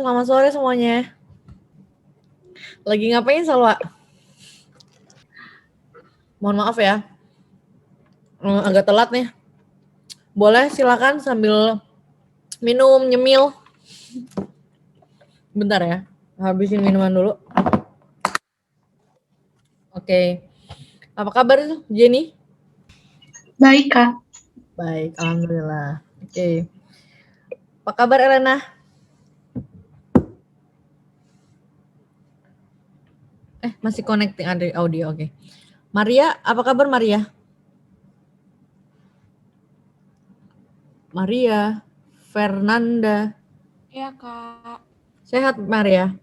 selamat sore semuanya. Lagi ngapain Salwa? Mohon maaf ya, agak telat nih. Boleh silakan sambil minum, nyemil. Bentar ya, habisin minuman dulu. Oke. Apa kabar Jenny? Baik, Kak. Baik, alhamdulillah. Oke. Apa kabar Elena? Masih connecting audio, oke. Maria, apa kabar Maria? Maria, Fernanda. Iya, Kak. Sehat Maria?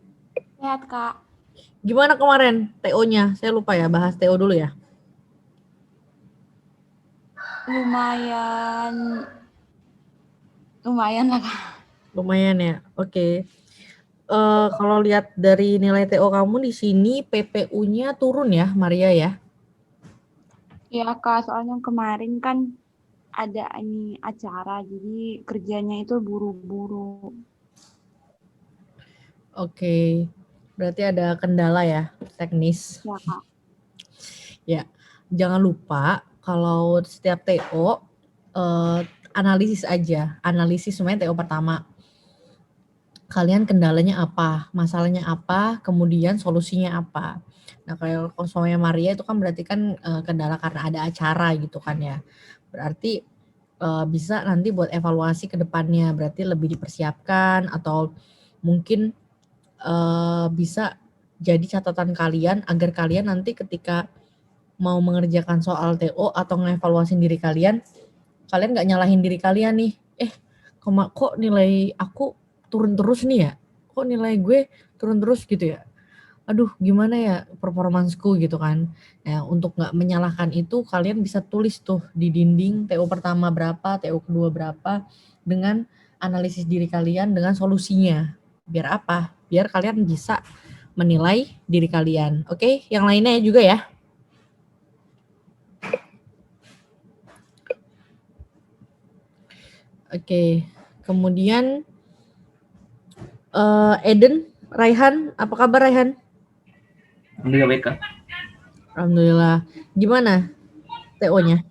Sehat, Kak. Gimana kemarin TO-nya? Saya lupa ya, bahas TO dulu ya. Lumayan lah, Kak. Lumayan ya, oke. Kalau lihat dari nilai TO kamu di sini PPU-nya turun ya, Maria ya? Iya, Kak. Soalnya kemarin kan ada acara, jadi kerjanya itu buru-buru. Oke, berarti ada kendala ya, teknis. Ya, Kak. Ya, jangan lupa kalau setiap TO analisis aja, analisis semuanya TO pertama. Kalian kendalanya apa, masalahnya apa, kemudian solusinya apa. Nah, kalau soalnya Maria itu kan berarti kan kendala karena ada acara gitu kan ya. Berarti bisa nanti buat evaluasi ke depannya, berarti lebih dipersiapkan atau mungkin bisa jadi catatan kalian agar kalian nanti ketika mau mengerjakan soal TO atau ngevaluasin diri kalian nggak nyalahin diri kalian nih, kok nilai aku turun terus nih ya, kok nilai gue turun terus gitu ya, aduh gimana ya performansku gitu kan. Nah, untuk nggak menyalahkan itu kalian bisa tulis tuh di dinding TO pertama berapa, TO kedua berapa, dengan analisis diri kalian dengan solusinya. Biar apa? Biar kalian bisa menilai diri kalian. Oke, yang lainnya juga ya. Oke, kemudian Eden, Raihan, apa kabar Raihan? Alhamdulillah baik, Kak. Alhamdulillah. Gimana TO-nya?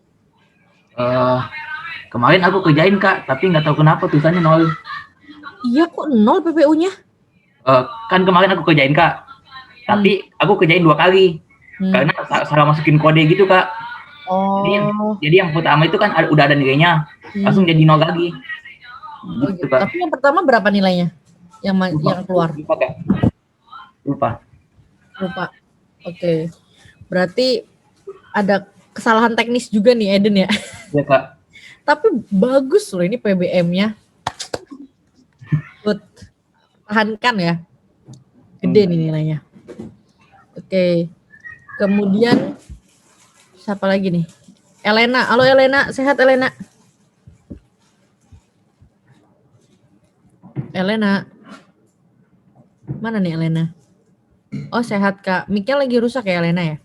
Kemarin aku kerjain, Kak, tapi nggak tahu kenapa tulisannya 0. Iya, kok 0 PPU-nya? Kan kemarin aku kerjain, Kak, tapi aku kerjain 2 kali. Karena salah masukin kode gitu, Kak. Jadi yang pertama itu kan udah ada nilainya, langsung jadi 0 lagi. Gitu, Kak. Tapi yang pertama berapa nilainya? Yang keluar? Lupa. Oke. Berarti ada kesalahan teknis juga nih Eden ya? Iya, Kak. Tapi bagus loh ini PBM-nya. Good. Tahankan ya. Gede nih nilainya. Oke. Kemudian siapa lagi nih? Elena. Halo Elena, sehat Elena? Elena. Mana nih Elena? Oh, sehat Kak. Mic-nya lagi rusak ya Elena ya?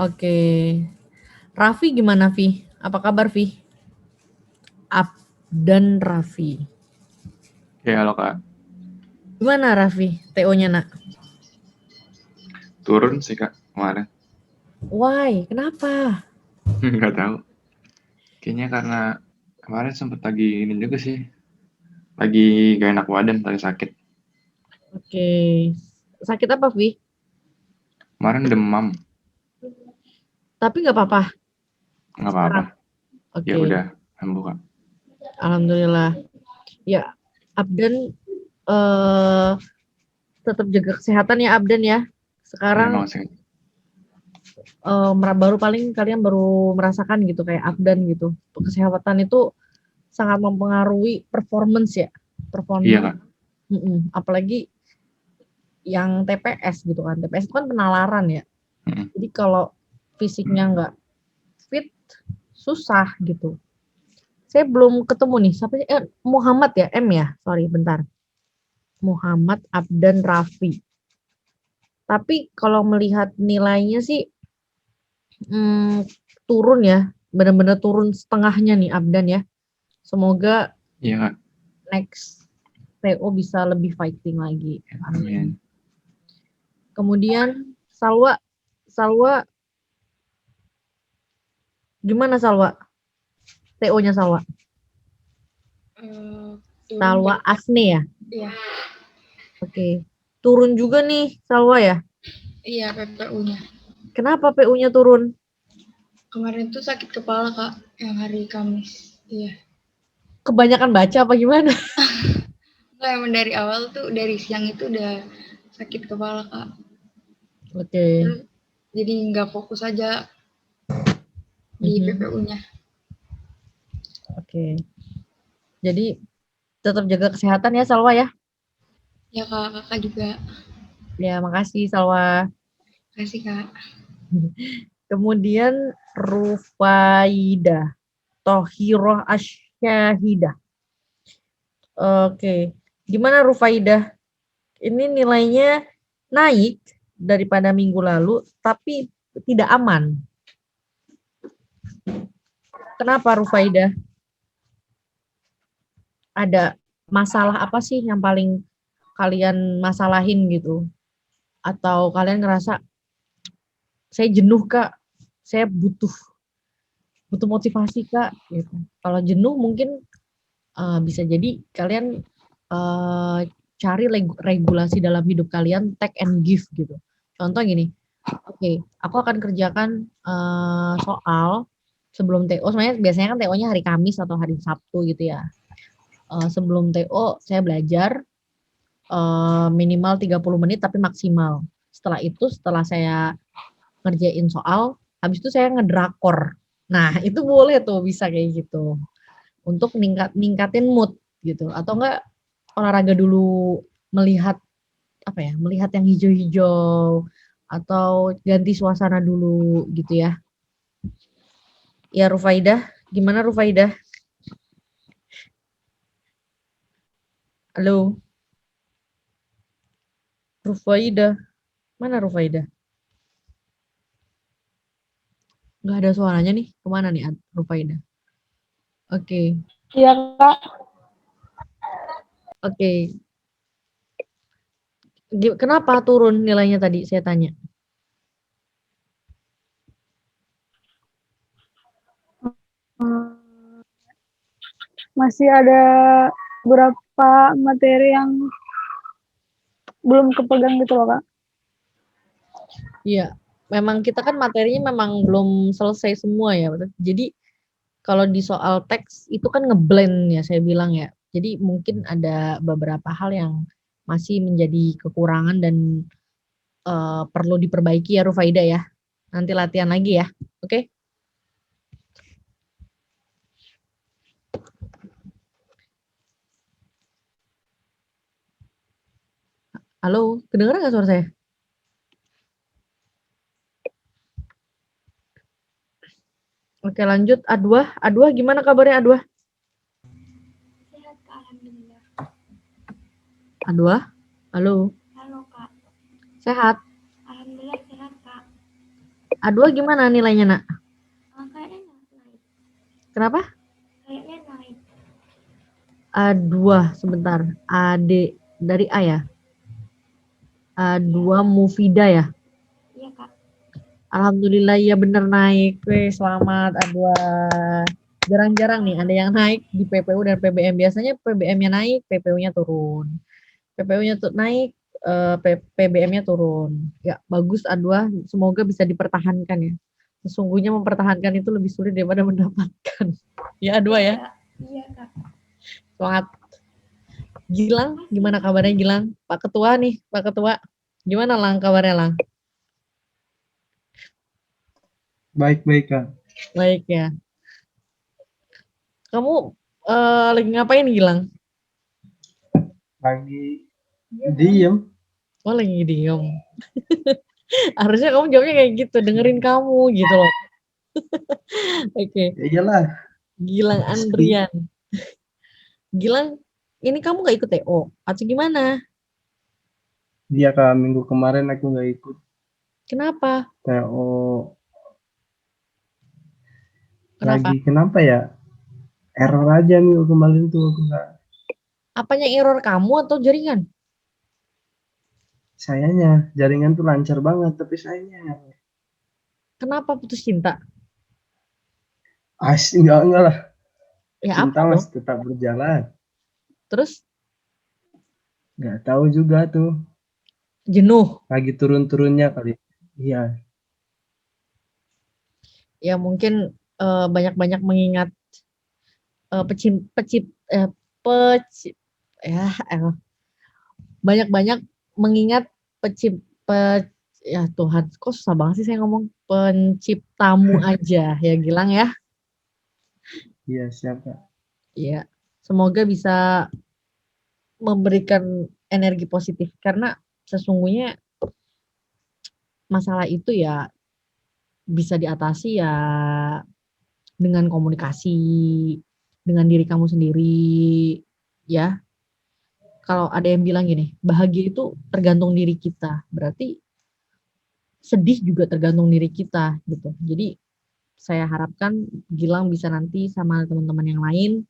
Oke. Raffi gimana Vi? Apa kabar Vi? Abdan Raffi. Ya, halo Kak. Gimana Raffi TO-nya nak? Turun sih Kak kemarin. Why? Kenapa? Nggak tahu. Kayaknya karena kemarin sempet lagi ini juga sih. Lagi gak enak badan, lagi sakit. Oke. Sakit apa Vi? Kemarin demam. Tapi nggak apa-apa? Nggak apa-apa. Oke. Ya udah, sembuh Kak. Alhamdulillah. Ya, Abdan tetap jaga kesehatan ya Abdan ya. Sekarang baru paling kalian baru merasakan gitu kayak Abdan gitu. Kesehatan itu sangat mempengaruhi performance ya. Iya Kak. Apalagi yang TPS gitu kan. TPS itu kan penalaran ya. Jadi kalau fisiknya nggak fit, susah gitu. Saya belum ketemu nih, siapa sih? Muhammad ya, M ya? Sorry, bentar. Muhammad Abdan Raffi. Tapi kalau melihat nilainya sih turun ya, benar-benar turun setengahnya nih Abdan ya. Semoga Iya Kak. Next TO bisa lebih fighting lagi. Amin. Kemudian Salwa gimana Salwa? TO-nya Salwa? Salwa Asne ya? Iya. Oke. Turun juga nih Salwa ya? Iya, PPU-nya. Kenapa PU-nya turun? Kemarin tuh sakit kepala, Kak, yang hari Kamis. Iya. Kebanyakan baca apa gimana? Enggak, emang dari awal tuh, dari siang itu udah sakit kepala, Kak. Oke. Terus jadi nggak fokus aja di PPU-nya. Oke. Jadi tetap jaga kesehatan ya Salwa ya. Ya, Kak, Kakak juga. Ya, makasih Salwa. Kasih, Kak. Kemudian Rufaidah Tohiroh Asyahidah. Oke. Gimana Rufaidah? Ini nilainya naik daripada minggu lalu, tapi tidak aman. Kenapa Rufaidah? Ada masalah apa sih yang paling kalian masalahin gitu? Atau kalian ngerasa saya jenuh Kak, saya butuh motivasi Kak gitu. Kalau jenuh mungkin bisa jadi kalian cari regulasi dalam hidup kalian, take and give gitu. Contoh gini, oke, aku akan kerjakan soal sebelum TO, sebenarnya biasanya kan TO-nya hari Kamis atau hari Sabtu gitu ya. Sebelum TO saya belajar minimal 30 menit tapi maksimal. Setelah itu, setelah saya ngerjain soal, habis itu saya ngedrakor. Nah, itu boleh tuh bisa kayak gitu. Untuk ningkatin mood gitu. Atau enggak olahraga dulu, melihat apa ya? Melihat yang hijau-hijau atau ganti suasana dulu gitu ya. Ya Rufaidah, gimana Rufaidah? Halo. Rufaidah. Mana Rufaidah? Nggak ada suaranya nih. Kemana nih Rufaidah? Oke. Iya, Kak. Oke. Kenapa turun nilainya tadi saya tanya? Masih ada beberapa materi yang belum kepegang gitu loh, Kak. Iya, memang kita kan materinya memang belum selesai semua ya. Jadi kalau di soal teks itu kan ngeblend ya saya bilang ya. Jadi mungkin ada beberapa hal yang masih menjadi kekurangan dan perlu diperbaiki ya Rufaida ya. Nanti latihan lagi ya. Oke? Halo, kedengeran nggak suara saya? Oke lanjut, Adwa gimana kabarnya Adwa? Sehat, Kak, alhamdulillah. Adwa, halo, Halo, Kak. sehat? Alhamdulillah sehat, Kak. Adwa gimana nilainya nak? Kayaknya naik. Kenapa? Kayaknya naik. A2 sebentar, AD dari A ya? A2 Mufida ya? Iya, Kak. Alhamdulillah ya bener naik. Weh, selamat Adwa. Jarang-jarang nih ada yang naik di PPU dan PBM. Biasanya PBM-nya naik, PPU-nya turun. PPU-nya naik, PBM-nya turun. Ya, bagus Adwa, semoga bisa dipertahankan ya. Sesungguhnya mempertahankan itu lebih sulit daripada mendapatkan. Ya Adwa ya. Iya, Kak. Semangat. Gilang, gimana kabarnya Gilang? Pak Ketua nih, Pak Ketua. Gimana Lang kabarnya Lang? Baik-baik, Kak. Baik ya. Kamu lagi ngapain Gilang? Lagi diem. Oh lagi diem. Harusnya kamu jawabnya kayak gitu, dengerin kamu gitu loh. Oke. Ya iyalah. Gilang Andrian. Gilang, ini kamu gak ikut TO atau gimana? Dia Kak, minggu kemarin aku nggak ikut Kenapa? TO. Kenapa? Lagi kenapa ya? error aja minggu kemarin tuh aku nggak. Apanya error, kamu atau jaringan? Sayanya jaringan tuh lancar banget tapi sayanya Kenapa putus cinta? enggak lah. Ya Cinta apa dong? masih tetap berjalan. Terus Nggak tahu juga tuh. jenuh. Lagi turun-turunnya kali. Iya. Ya mungkin banyak-banyak mengingat pecim pecip peci ya banyak-banyak mengingat pecip pe ya Tuhan, kok susah banget sih saya ngomong, penciptamu aja ya Gilang ya. Iya siap Kak. Iya, semoga bisa memberikan energi positif karena sesungguhnya masalah itu ya bisa diatasi ya dengan komunikasi dengan diri kamu sendiri ya. Kalau ada yang bilang gini, bahagia itu tergantung diri kita, berarti sedih juga tergantung diri kita gitu. Jadi saya harapkan Gilang bisa nanti sama teman-teman yang lain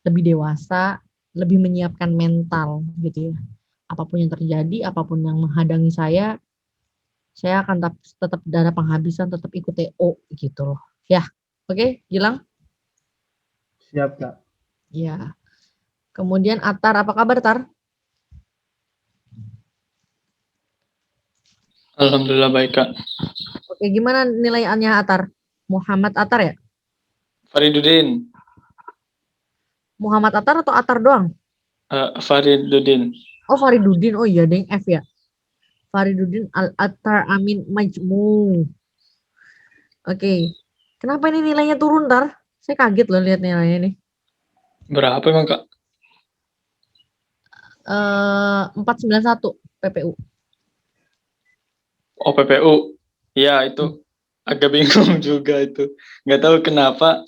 lebih dewasa, lebih menyiapkan mental gitu ya. Apapun yang terjadi, apapun yang menghadapi saya akan tetap dana penghabisan, tetap ikut TO gitu loh. Ya, oke, Gilang? Siap Kak. Ya. Kemudian Atar, apa kabar Tar? Alhamdulillah baik Kak. Oke, gimana nilaiannya Atar? Muhammad Atar ya? Faridudin. Muhammad Atar atau Atar doang? Faridudin. Oh, Faridudin. Oh iya, deng F ya. Faridudin Al-Attar Amin Majmu. Oke. Kenapa ini nilainya turun, Tar? Saya kaget loh lihat nilainya nih. Berapa emang Kak? 491 PPU. Oh PPU. Ya itu agak bingung juga itu. Nggak tahu kenapa.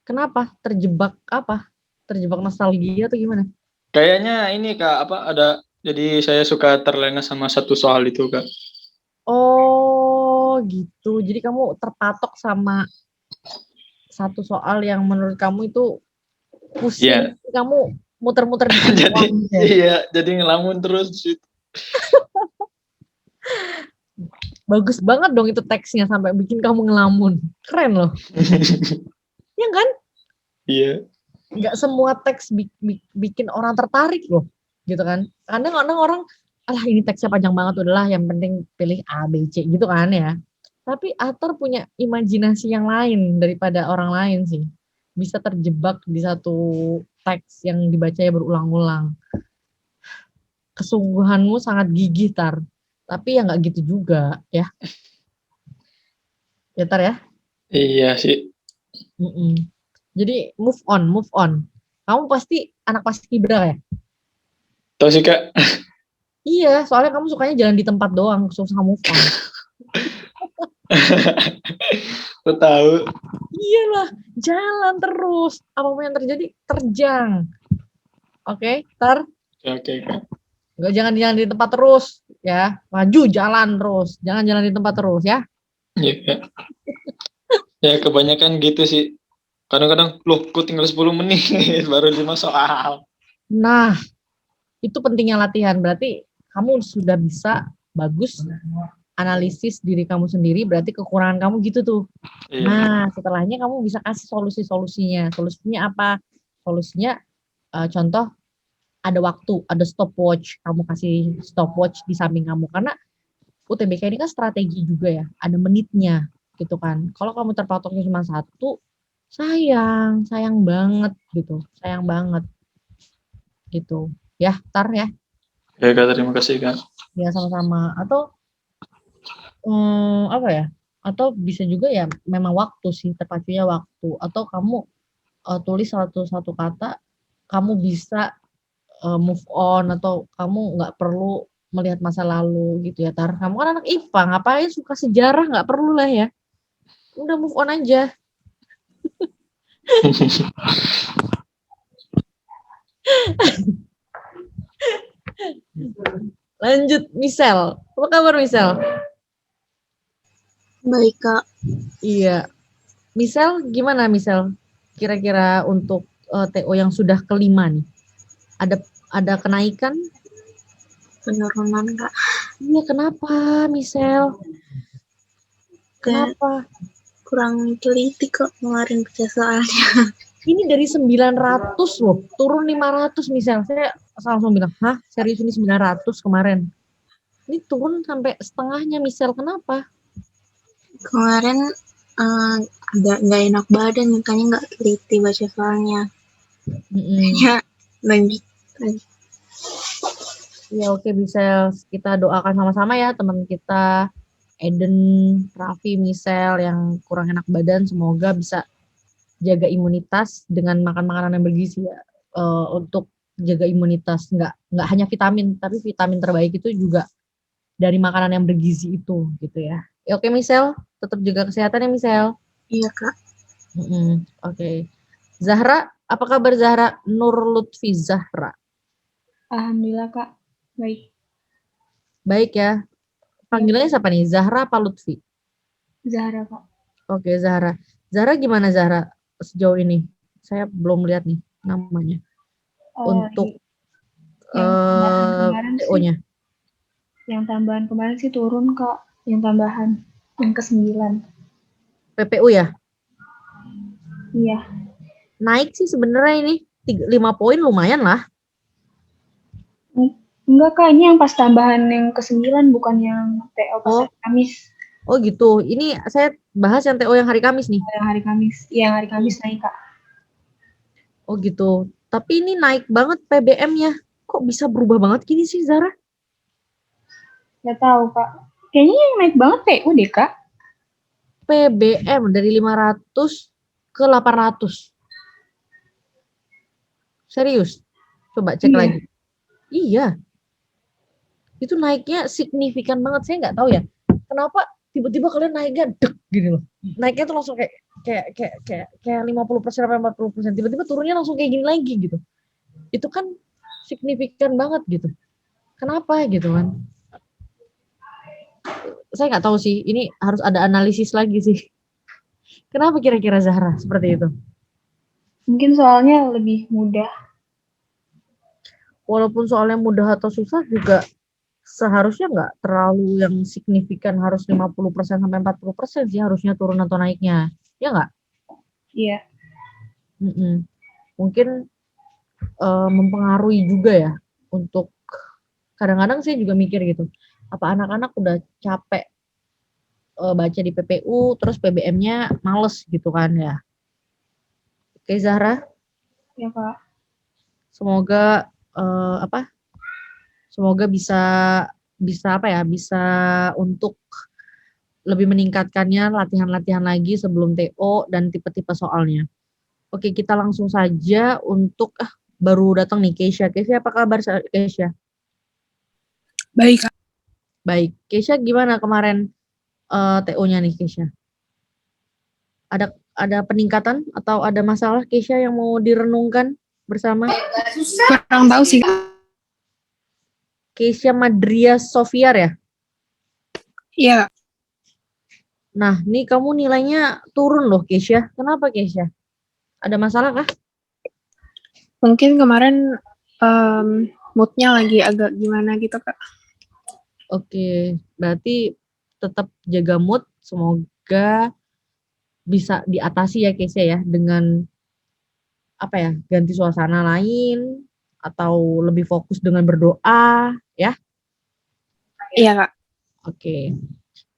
Kenapa? Terjebak apa? Terjebak nostalgia atau gimana? Kayaknya ini Kak, apa ada, jadi saya suka terlena sama satu soal itu Kak. Oh, gitu. Jadi kamu terpatok sama satu soal yang menurut kamu itu pusing. Iya. Kamu muter-muter di Jadi gitu ya? iya, jadi ngelamun terus gitu. Bagus banget dong itu teksnya sampai bikin kamu ngelamun. Keren loh. Ya kan? Iya. Nggak semua teks bikin orang tertarik loh. Gitu kan. Kadang-kadang orang, alah ini teksnya panjang banget, udahlah yang penting pilih A, B, C gitu kan ya. Tapi Atar punya imajinasi yang lain daripada orang lain sih. Bisa terjebak di satu teks yang dibacanya berulang-ulang. Kesungguhanmu sangat gigih, Tar. Tapi ya nggak gitu juga ya. Ya Tar ya. Iya sih. Jadi move on. Kamu pasti anak paskibra ya? Tahu sih Kak. Iya, soalnya kamu sukanya jalan di tempat doang, susah move on. Lo tahu. Iyalah, jalan terus. Apapun yang terjadi, terjang. Oke, Tar? Oke Kak. Nggak, jangan jalan di tempat terus, ya. Maju, jalan terus. Jangan jalan di tempat terus, ya. Iya Kak. Ya kebanyakan gitu sih. Kadang-kadang, loh kok tinggal 10 menit, baru 5 soal. Nah, itu pentingnya latihan. Berarti kamu sudah bisa bagus analisis diri kamu sendiri, berarti kekurangan kamu gitu tuh. Iya. Nah, setelahnya kamu bisa kasih solusinya. Solusinya apa? Solusinya contoh ada waktu, ada stopwatch. Kamu kasih stopwatch di samping kamu karena UTBK ini kan strategi juga ya, ada menitnya gitu kan. Kalau kamu terpatoknya cuma satu, sayang banget gitu, sayang banget gitu. Ya, Tar ya. Ya Kak, terima kasih Kak. Ya sama-sama. Atau apa ya? Atau bisa juga ya memang waktu sih, terpacunya waktu. Atau kamu tulis satu kata, kamu bisa move on atau kamu nggak perlu melihat masa lalu gitu ya Tar. Kamu kan anak IPA, ngapain suka sejarah, nggak perlu lah ya. Udah move on aja. Lanjut Misel. Apa kabar Misel? Baik Kak. Iya. Misal gimana misal? Kira-kira untuk TO yang sudah kelima nih, ada kenaikan? Penurunan Kak. Iya, kenapa misal? Kayak Kenapa? kurang teliti kok kemarin baca soalnya. Ini dari 900 loh, turun 500 misal. Saya langsung bilang, hah serius ini 900 kemarin? Ini turun sampai setengahnya misal, kenapa? Kemarin agak nggak enak badan, makanya nggak teliti baca soalnya. Ya, lanjut. Ya oke, Misel, kita doakan sama-sama ya teman kita Eden, Raffi, Misel yang kurang enak badan, semoga bisa jaga imunitas dengan makan makanan yang bergizi ya. Untuk jaga imunitas, nggak hanya vitamin, tapi vitamin terbaik itu juga dari makanan yang bergizi itu gitu ya. Ya oke Misel, tetap jaga kesehatan ya Misel. Iya Kak. Oke. Zahra, apa kabar Zahra? Nur Lutfi Zahra. Alhamdulillah Kak, baik. Baik ya. Panggilannya siapa nih? Zahra apa Lutfi? Zahra Kak. Oke, Zahra. Zahra gimana Zahra sejauh ini? Saya belum lihat nih namanya. Untuk TO-nya. Yang tambahan kemarin sih turun Kak, yang tambahan, yang ke-9. PPU ya? Iya. Naik sih sebenarnya ini 5 poin lumayan lah. Enggak Kak, ini yang pas tambahan yang ke-9 bukan yang TO pas hari Kamis. Oh gitu. Ini saya bahas yang TO yang hari Kamis nih. Yang hari Kamis. Iya, yang hari Kamis naik Kak. Oh gitu. Tapi ini naik banget PBM-nya. Kok bisa berubah banget gini sih Zahra? Gak tahu Kak. Kayaknya yang naik banget PU deh Kak. PBM dari 500 ke 800. Serius? Coba cek lagi. Iya. Itu naiknya signifikan banget. Saya nggak tahu ya. Kenapa tiba-tiba kalian naiknya dek gini loh. Naiknya tuh langsung kayak 50% sampai 40%. Tiba-tiba turunnya langsung kayak gini lagi gitu. Itu kan signifikan banget gitu. Kenapa gitu kan? Saya nggak tahu sih. Ini harus ada analisis lagi sih. Kenapa kira-kira Zahra seperti itu? Mungkin soalnya lebih mudah. Walaupun soalnya mudah atau susah juga seharusnya nggak terlalu yang signifikan harus 50% sampai 40% sih harusnya turun atau naiknya. Ya nggak? Iya. Mungkin mempengaruhi juga ya untuk kadang-kadang saya juga mikir gitu. Apa anak-anak udah capek baca di PPU terus PBM-nya males gitu kan ya. Oke Zahra. Ya Pak. Semoga semoga bisa untuk lebih meningkatkannya latihan-latihan lagi sebelum TO dan tipe-tipe soalnya. Oke, kita langsung saja untuk baru datang nih Keisha. Keisha apa kabar Keisha? Baik. Baik. Keisha gimana kemarin TO-nya nih Keisha? Ada peningkatan atau ada masalah Keisha yang mau direnungkan bersama? Kurang tahu sih. Keisha Madria Sofiar ya? Iya. Nah, nih kamu nilainya turun loh Keisha. Kenapa Keisha? Ada masalah kah? Mungkin kemarin moodnya lagi agak gimana gitu Kak. Oke, berarti tetap jaga mood. Semoga bisa diatasi ya Keisha ya dengan ganti suasana lain atau lebih fokus dengan berdoa ya. Iya Kak. Oke,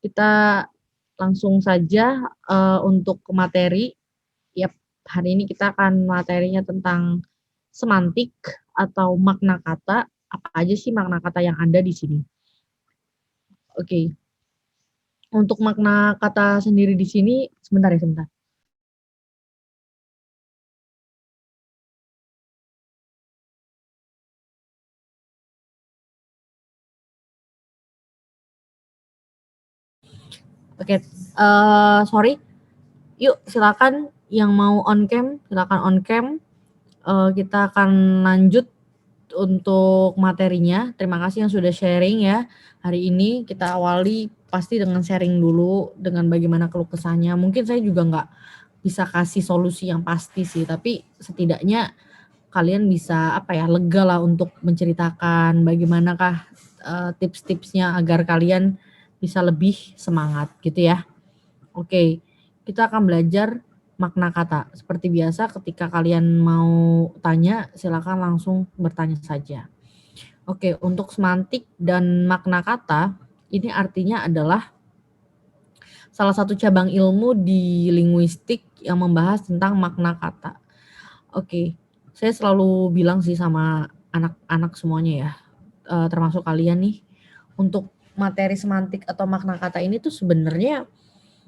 kita langsung saja untuk materi. Yap, hari ini kita akan materinya tentang semantik atau makna kata. Apa aja sih makna kata yang ada di sini? Oke. Untuk makna kata sendiri di sini, sebentar. Oke, sorry. Yuk, silakan yang mau on cam, silakan on cam. Kita akan lanjut untuk materinya. Terima kasih yang sudah sharing ya. Hari ini kita awali pasti dengan sharing dulu dengan bagaimana keluh kesahnya. Mungkin saya juga bisa kasih solusi yang pasti sih, tapi setidaknya kalian bisa lega lah untuk menceritakan bagaimanakah tips-tipsnya agar kalian bisa lebih semangat gitu ya. Oke, kita akan belajar makna kata. Seperti biasa ketika kalian mau tanya silakan langsung bertanya saja. Oke, untuk semantik dan makna kata ini artinya adalah salah satu cabang ilmu di linguistik yang membahas tentang makna kata. Oke, saya selalu bilang sih sama anak-anak semuanya ya, termasuk kalian nih, untuk materi semantik atau makna kata ini tuh sebenarnya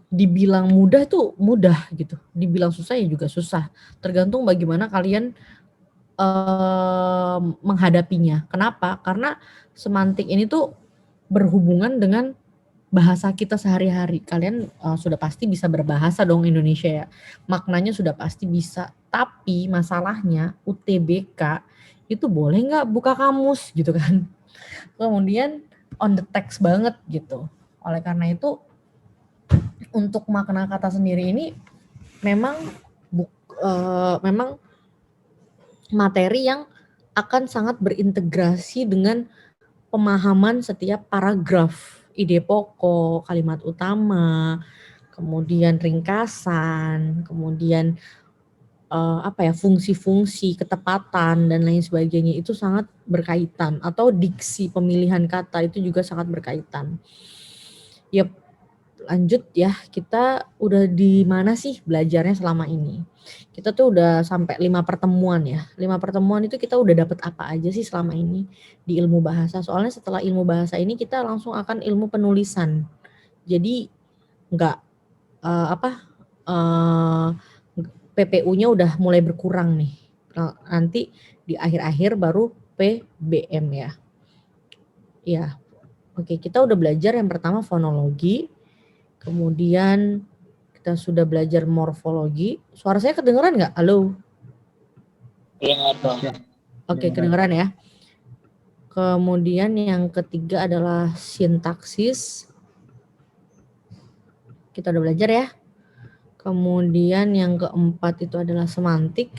dibilang mudah tuh mudah gitu, dibilang susah ya juga susah. Tergantung bagaimana kalian menghadapinya. Kenapa? Karena semantik ini tuh berhubungan dengan bahasa kita sehari-hari. Kalian sudah pasti bisa berbahasa dong Indonesia ya. Maknanya sudah pasti bisa. Tapi masalahnya UTBK itu boleh nggak buka kamus gitu kan. Kemudian on the text banget gitu. Oleh karena itu untuk makna kata sendiri ini memang materi yang akan sangat berintegrasi dengan pemahaman setiap paragraf, ide pokok, kalimat utama, kemudian ringkasan, kemudian fungsi-fungsi, ketepatan dan lain sebagainya itu sangat berkaitan, atau diksi pemilihan kata itu juga sangat berkaitan. Yap, lanjut ya, kita udah di mana sih belajarnya selama ini? Kita tuh udah sampai 5 pertemuan ya. 5 pertemuan itu kita udah dapat apa aja sih selama ini di ilmu bahasa. Soalnya setelah ilmu bahasa ini kita langsung akan ilmu penulisan. Jadi enggak PPU-nya udah mulai berkurang nih. Nanti di akhir-akhir baru PBM ya. Ya. Oke, kita udah belajar yang pertama fonologi. Kemudian kita sudah belajar morfologi. Suara saya kedengeran nggak? Halo? Kedengeran. Oke, kedengeran ya. Kemudian yang ketiga adalah sintaksis. Kita udah belajar ya. Kemudian yang keempat itu adalah semantik.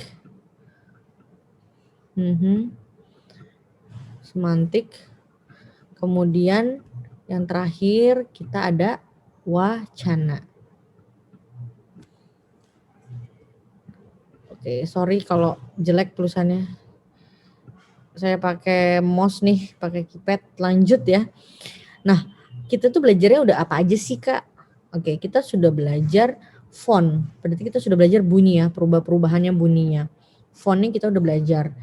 Semantik. Kemudian yang terakhir kita ada wacana. Oke, sorry kalau jelek tulisannya. Saya pakai mouse nih, pakai keypad. Lanjut ya. Nah, kita tuh belajarnya udah apa aja sih, Kak? Oke, kita sudah belajar font. Berarti kita sudah belajar bunyi ya, perubahannya bunyinya. Fontnya kita udah belajar.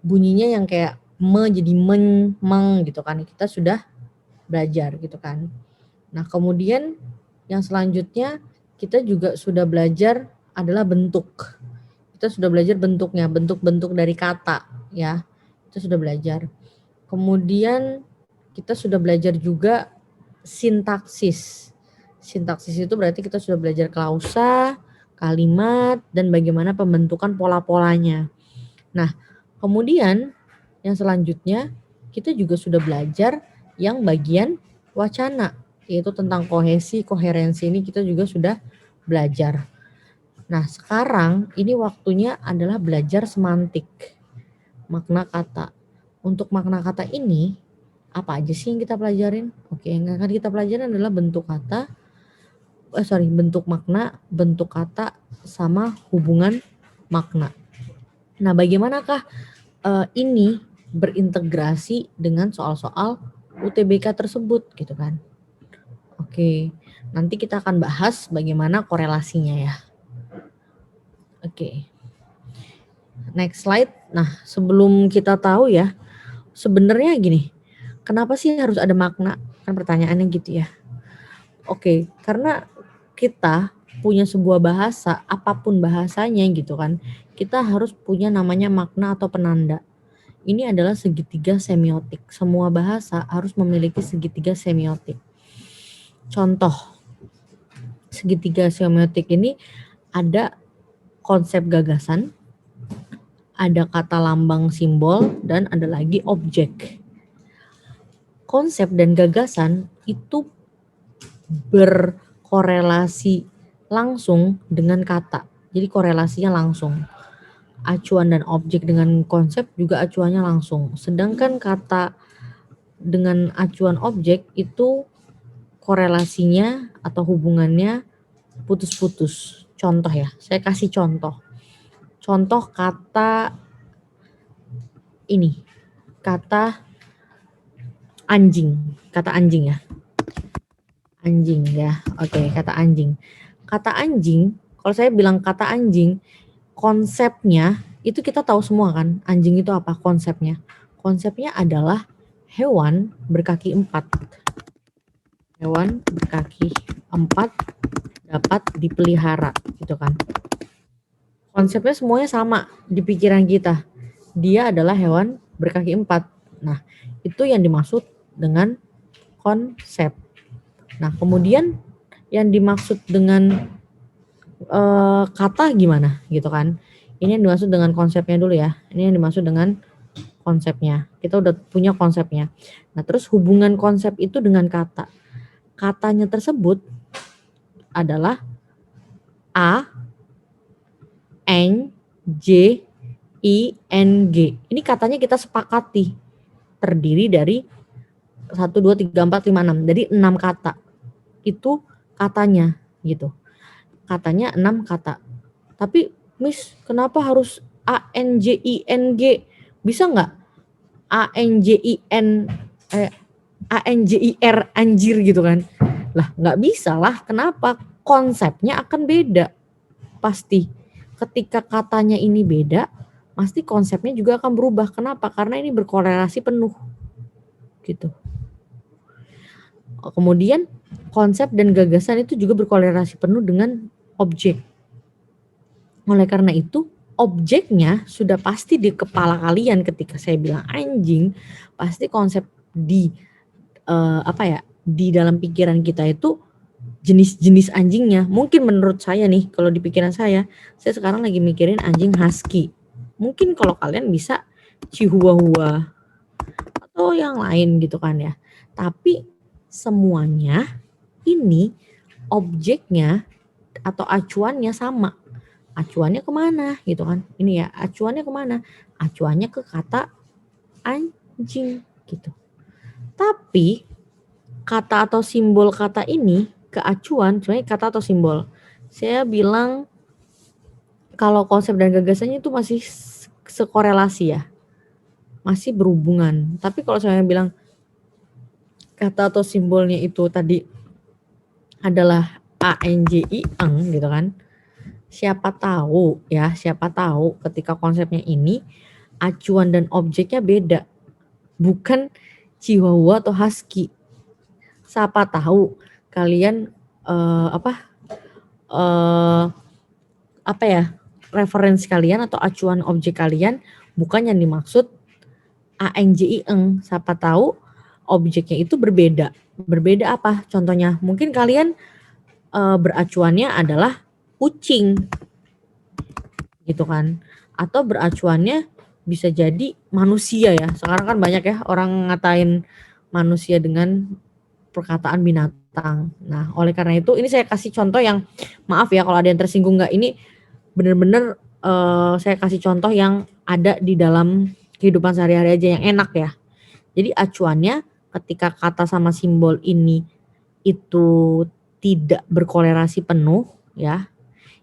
Bunyinya yang kayak me jadi men, meng gitu kan. Kita sudah belajar gitu kan. Nah, kemudian yang selanjutnya kita juga sudah belajar adalah bentuk. Kita sudah belajar bentuknya, bentuk-bentuk dari kata ya. Kita sudah belajar. Kemudian kita sudah belajar juga sintaksis. Sintaksis itu berarti kita sudah belajar klausa, kalimat, dan bagaimana pembentukan pola-polanya. Nah, kemudian yang selanjutnya kita juga sudah belajar yang bagian wacana, yaitu tentang kohesi, koherensi ini kita juga sudah belajar. Nah, sekarang ini waktunya adalah belajar semantik, makna kata. Untuk makna kata ini, apa aja sih yang kita pelajarin? Oke, yang akan kita pelajarin adalah bentuk kata, bentuk makna, bentuk kata, sama hubungan makna. Nah, bagaimanakah ini berintegrasi dengan soal-soal UTBK tersebut gitu kan? Oke, nanti kita akan bahas bagaimana korelasinya ya. Oke. Next slide. Nah, sebelum kita tahu ya, sebenarnya gini, kenapa sih harus ada makna? Kan pertanyaannya gitu ya. Oke, karena kita punya sebuah bahasa, apapun bahasanya gitu kan, kita harus punya namanya makna atau penanda. Ini adalah segitiga semiotik. Semua bahasa harus memiliki segitiga semiotik. Contoh, segitiga semiotik ini ada konsep gagasan, ada kata lambang simbol, dan ada lagi objek. Konsep dan gagasan itu berkorelasi langsung dengan kata. Jadi korelasinya langsung. Acuan dan objek dengan konsep juga acuannya langsung. Sedangkan kata dengan acuan objek itu korelasinya atau hubungannya putus-putus. Contoh ya, saya kasih contoh. Contoh kata ini, kata anjing ya. Anjing ya, oke, kata anjing. Kata anjing, kalau saya bilang kata anjing, konsepnya itu kita tahu semua kan, anjing itu apa konsepnya? Konsepnya adalah hewan berkaki 4. Hewan berkaki 4 dapat dipelihara gitu kan. Konsepnya semuanya sama di pikiran kita. Dia adalah hewan berkaki 4. Nah, itu yang dimaksud dengan konsep. Nah, kemudian yang dimaksud dengan kata gimana gitu kan. Ini yang dimaksud dengan konsepnya dulu ya. Ini yang dimaksud dengan konsepnya. Kita udah punya konsepnya. Nah, terus hubungan konsep itu dengan kata. Katanya tersebut adalah A, N, J, I, N, G. Ini katanya kita sepakati. Terdiri dari 1, 2, 3, 4, 5, 6. Jadi 6 kata. Itu katanya gitu. Katanya 6 kata. Tapi Miss, kenapa harus A, N, J, I, N, G? Bisa nggak A, N, J, I, N, A, N, J, I, R, anjir gitu kan? Lah nggak bisa lah. Kenapa? Konsepnya akan beda. Pasti. Ketika katanya ini beda, pasti konsepnya juga akan berubah. Kenapa? Karena ini berkorelasi penuh. Gitu. Kemudian konsep dan gagasan itu juga berkorelasi penuh dengan objek. Oleh karena itu, objeknya sudah pasti di kepala kalian ketika saya bilang anjing, pasti konsep di di dalam pikiran kita itu jenis-jenis anjingnya. Mungkin menurut saya nih, kalau di pikiran saya sekarang lagi mikirin anjing husky. Mungkin kalau kalian bisa chihuahua atau yang lain gitu kan ya. Tapi semuanya ini objeknya atau acuannya sama. Acuannya kemana gitu kan. Ini ya, acuannya kemana? Acuannya ke kata anjing gitu. Tapi kata atau simbol kata ini ke acuan, sebenarnya kata atau simbol. Saya bilang kalau konsep dan gagasannya itu masih sekorelasi ya. Masih berhubungan. Tapi kalau saya bilang kata atau simbolnya itu tadi adalah A-N-J-I, eng gitu kan. Siapa tahu ketika konsepnya ini acuan dan objeknya beda. Bukan chihuahua atau husky. Siapa tahu kalian referensi kalian atau acuan objek kalian bukan yang dimaksud ANJI eng. Siapa tahu objeknya itu berbeda. Berbeda apa? Contohnya mungkin kalian beracuannya adalah kucing gitu kan, atau beracuannya bisa jadi manusia ya. Sekarang kan banyak ya orang ngatain manusia dengan perkataan binatang. Nah, oleh karena itu ini saya kasih contoh yang, maaf ya kalau ada yang tersinggung nggak, ini benar-benar saya kasih contoh yang ada di dalam kehidupan sehari-hari aja yang enak ya. Jadi acuannya ketika kata sama simbol ini itu tidak berkorelasi penuh ya,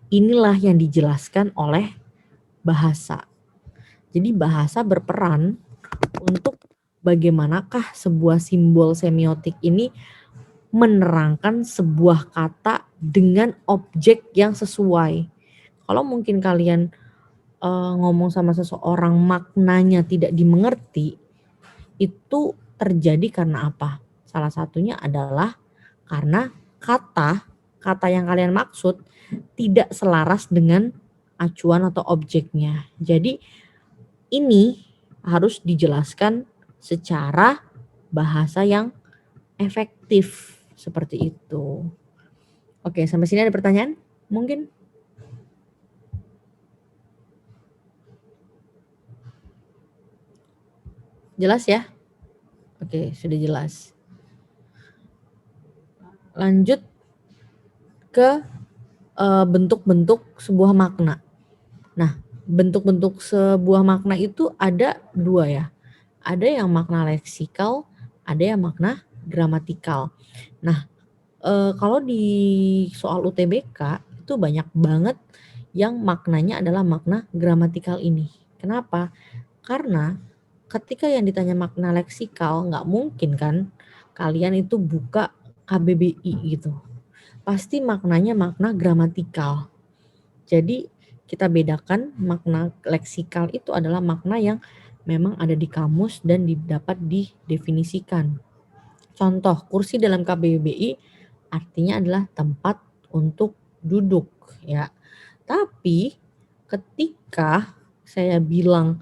inilah yang dijelaskan oleh bahasa. Jadi bahasa berperan untuk bagaimanakah sebuah simbol semiotik ini menerangkan sebuah kata dengan objek yang sesuai. Kalau mungkin kalian ngomong sama seseorang maknanya tidak dimengerti, itu terjadi karena apa? Salah satunya adalah karena kata yang kalian maksud tidak selaras dengan acuan atau objeknya. Jadi ini harus dijelaskan secara bahasa yang efektif seperti itu. Oke, sampai sini ada pertanyaan? Mungkin? Jelas ya? Oke, sudah jelas. Lanjut ke bentuk-bentuk sebuah makna. Nah, bentuk-bentuk sebuah makna itu ada 2 ya. Ada yang makna leksikal, ada yang makna gramatikal. Nah, kalau di soal UTBK itu banyak banget yang maknanya adalah makna gramatikal ini. Kenapa? Karena ketika yang ditanya makna leksikal, nggak mungkin kan kalian itu buka KBBI gitu. Pasti maknanya makna gramatikal. Jadi kita bedakan makna leksikal itu adalah makna yang memang ada di kamus dan dapat didefinisikan. Contoh, kursi dalam KBBI artinya adalah tempat untuk duduk ya. Tapi ketika saya bilang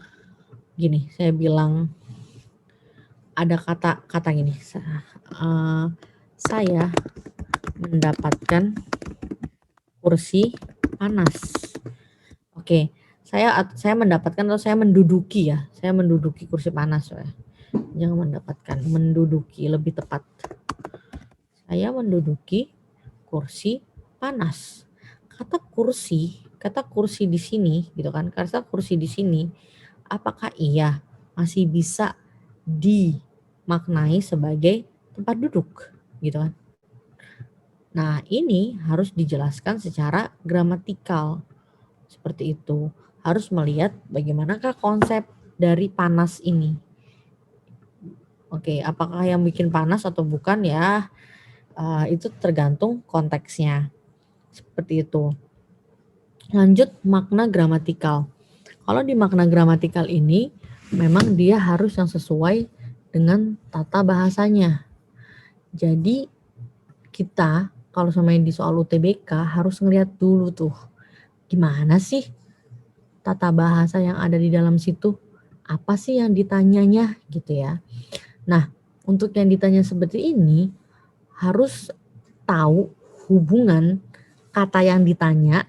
gini, saya bilang ada kata gini, saya mendapatkan kursi panas. Oke, saya mendapatkan atau saya menduduki ya. Saya menduduki kursi panas ya. Jangan mendapatkan, menduduki lebih tepat. Saya menduduki kursi panas. Kata kursi di sini gitu kan. Kata kursi di sini apakah iya masih bisa dimaknai sebagai tempat duduk gitu kan. Nah, ini harus dijelaskan secara gramatikal. Seperti itu. Harus melihat bagaimanakah konsep dari panas ini. Oke, apakah yang bikin panas atau bukan ya, itu tergantung konteksnya. Seperti itu. Lanjut makna gramatikal. Kalau di makna gramatikal ini, memang dia harus yang sesuai dengan tata bahasanya. Jadi kita kalau sama di soal UTBK harus ngeliat dulu tuh, gimana sih tata bahasa yang ada di dalam situ? Apa sih yang ditanyanya gitu ya. Nah, untuk yang ditanya seperti ini harus tahu hubungan kata yang ditanya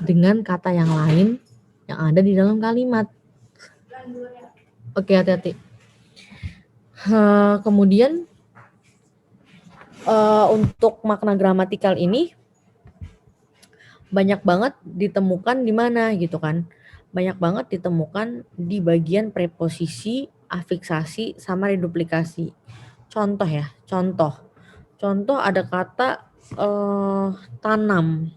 dengan kata yang lain yang ada di dalam kalimat. Oke, hati-hati. Kemudian untuk makna gramatikal ini banyak banget ditemukan di mana gitu kan. Banyak banget ditemukan di bagian preposisi, afiksasi, sama reduplikasi. Contoh ya, contoh ada kata tanam.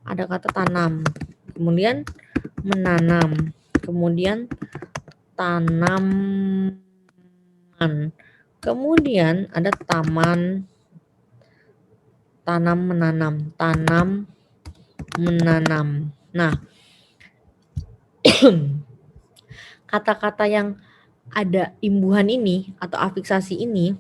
Ada kata tanam. Kemudian menanam. Kemudian tanaman. Kemudian ada taman, tanam menanam, tanam menanam. Nah, kata-kata yang ada imbuhan ini atau afiksasi ini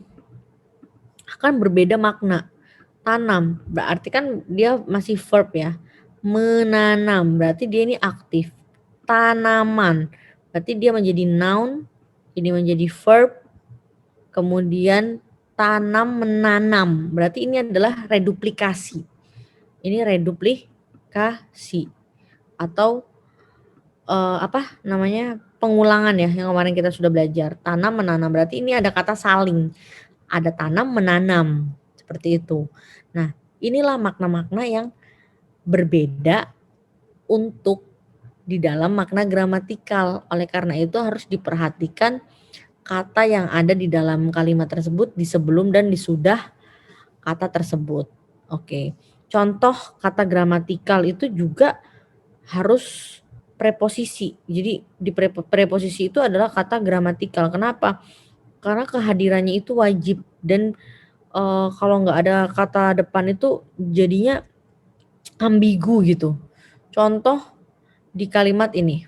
akan berbeda makna. Tanam berarti kan dia masih verb ya. Menanam berarti dia ini aktif. Tanaman berarti dia menjadi noun, ini menjadi verb. Kemudian tanam menanam berarti ini adalah reduplikasi. Ini reduplikasi atau pengulangan ya yang kemarin kita sudah belajar. Tanam menanam berarti ini ada kata saling. Ada tanam menanam seperti itu. Nah, inilah makna-makna yang berbeda untuk di dalam makna gramatikal. Oleh karena itu harus diperhatikan kata yang ada di dalam kalimat tersebut di sebelum dan di sudah kata tersebut. Oke. Contoh kata gramatikal itu juga harus preposisi. Jadi di preposisi itu adalah kata gramatikal. Kenapa? Karena kehadirannya itu wajib dan kalau nggak ada kata depan itu jadinya ambigu gitu. Contoh di kalimat ini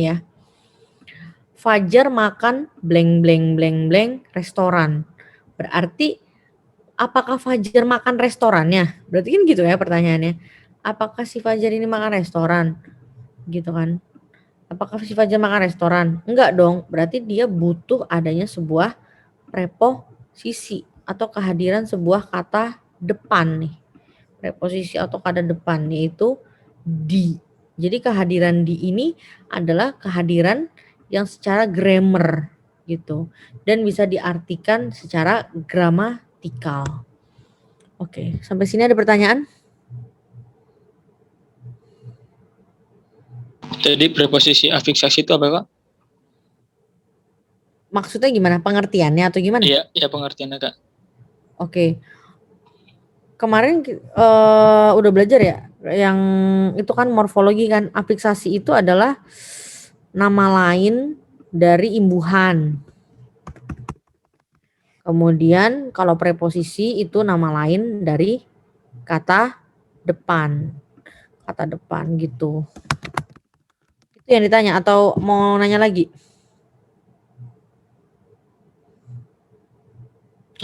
ya. Fajar makan blank blank blank blank restoran. Berarti apakah Fajar makan restorannya? Berarti kan gitu ya pertanyaannya. Apakah si Fajar ini makan restoran? Gitu kan. Apakah si Fajar makan restoran? Enggak dong. Berarti dia butuh adanya sebuah preposisi atau kehadiran sebuah kata depan nih. Preposisi atau kata depan yaitu di. Jadi kehadiran di ini adalah kehadiran yang secara grammar gitu dan bisa diartikan secara gramatikal. Oke, sampai sini ada pertanyaan? Jadi preposisi afiksasi itu apa, Kak? Maksudnya gimana? Pengertiannya atau gimana? Iya, pengertiannya, Kak. Oke. Kemarin udah belajar ya, yang itu kan morfologi kan. Afiksasi itu adalah nama lain dari imbuhan. Kemudian kalau preposisi itu nama lain dari kata depan. Kata depan gitu. Itu yang ditanya atau mau nanya lagi?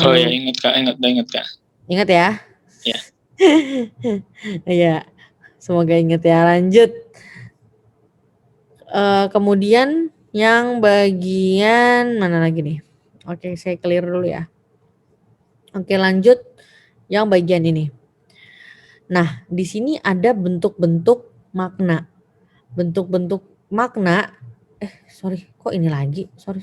Oh ya, ingat Kak. Ingat ya? Iya. Iya. Semoga ingat ya. Lanjut. Kemudian yang bagian mana lagi nih? Oke, saya clear dulu ya. Oke, lanjut yang bagian ini. Nah, di sini ada bentuk-bentuk makna. Bentuk-bentuk makna. Sorry, kok ini lagi? Sorry.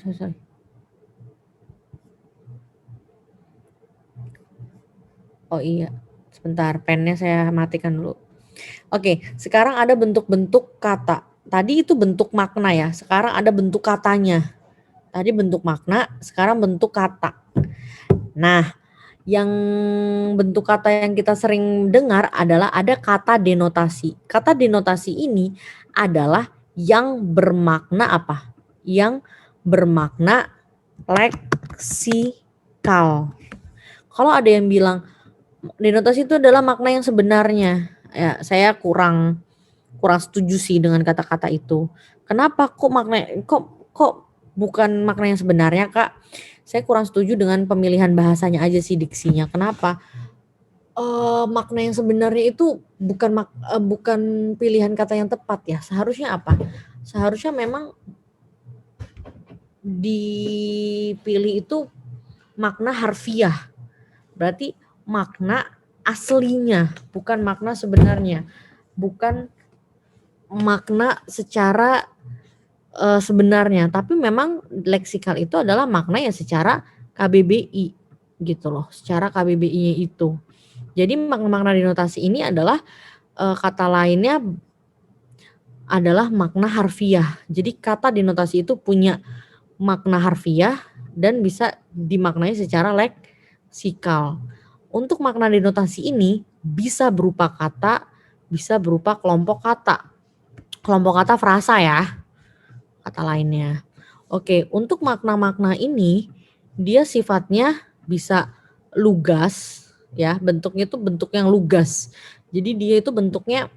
Oh iya, sebentar, pennya saya matikan dulu. Oke, sekarang ada bentuk-bentuk kata. Tadi itu bentuk makna ya, sekarang ada bentuk katanya. Tadi bentuk makna, sekarang bentuk kata. Nah, yang bentuk kata yang kita sering dengar adalah ada kata denotasi. Kata denotasi ini adalah yang bermakna apa? Yang bermakna leksikal. Kalau ada yang bilang denotasi itu adalah makna yang sebenarnya, ya saya kurang setuju sih dengan kata-kata itu. Kenapa kok bukan makna yang sebenarnya, Kak? Saya kurang setuju dengan pemilihan bahasanya aja sih, diksinya. Kenapa? Makna yang sebenarnya itu bukan pilihan kata yang tepat ya. Seharusnya apa? Seharusnya memang dipilih itu makna harfiah. Berarti makna aslinya, bukan makna sebenarnya. Bukan makna secara sebenarnya, tapi memang leksikal itu adalah makna yang secara KBBI gitu loh, secara KBBI-nya itu. Jadi makna denotasi ini adalah kata lainnya adalah makna harfiah. Jadi kata denotasi itu punya makna harfiah dan bisa dimaknai secara leksikal. Untuk makna denotasi ini bisa berupa kata, bisa berupa kelompok kata. Kelompok kata frasa ya, kata lainnya. Oke, untuk makna-makna ini dia sifatnya bisa lugas ya, bentuknya itu bentuk yang lugas. Jadi dia itu bentuknya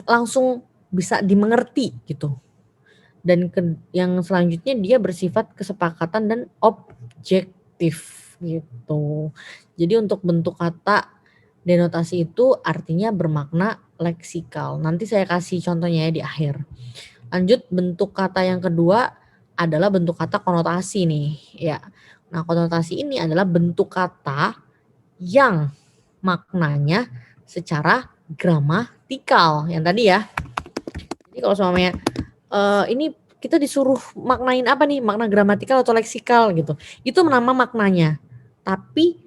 langsung bisa dimengerti gitu. Dan yang selanjutnya dia bersifat kesepakatan dan objektif gitu. Jadi untuk bentuk kata denotasi itu artinya bermakna leksikal. Nanti saya kasih contohnya ya di akhir. Lanjut, bentuk kata yang kedua adalah bentuk kata konotasi nih ya. Nah, konotasi ini adalah bentuk kata yang maknanya secara gramatikal yang tadi ya. Jadi kalau semuanya ini kita disuruh maknain apa nih, makna gramatikal atau leksikal gitu, itu nama maknanya. Tapi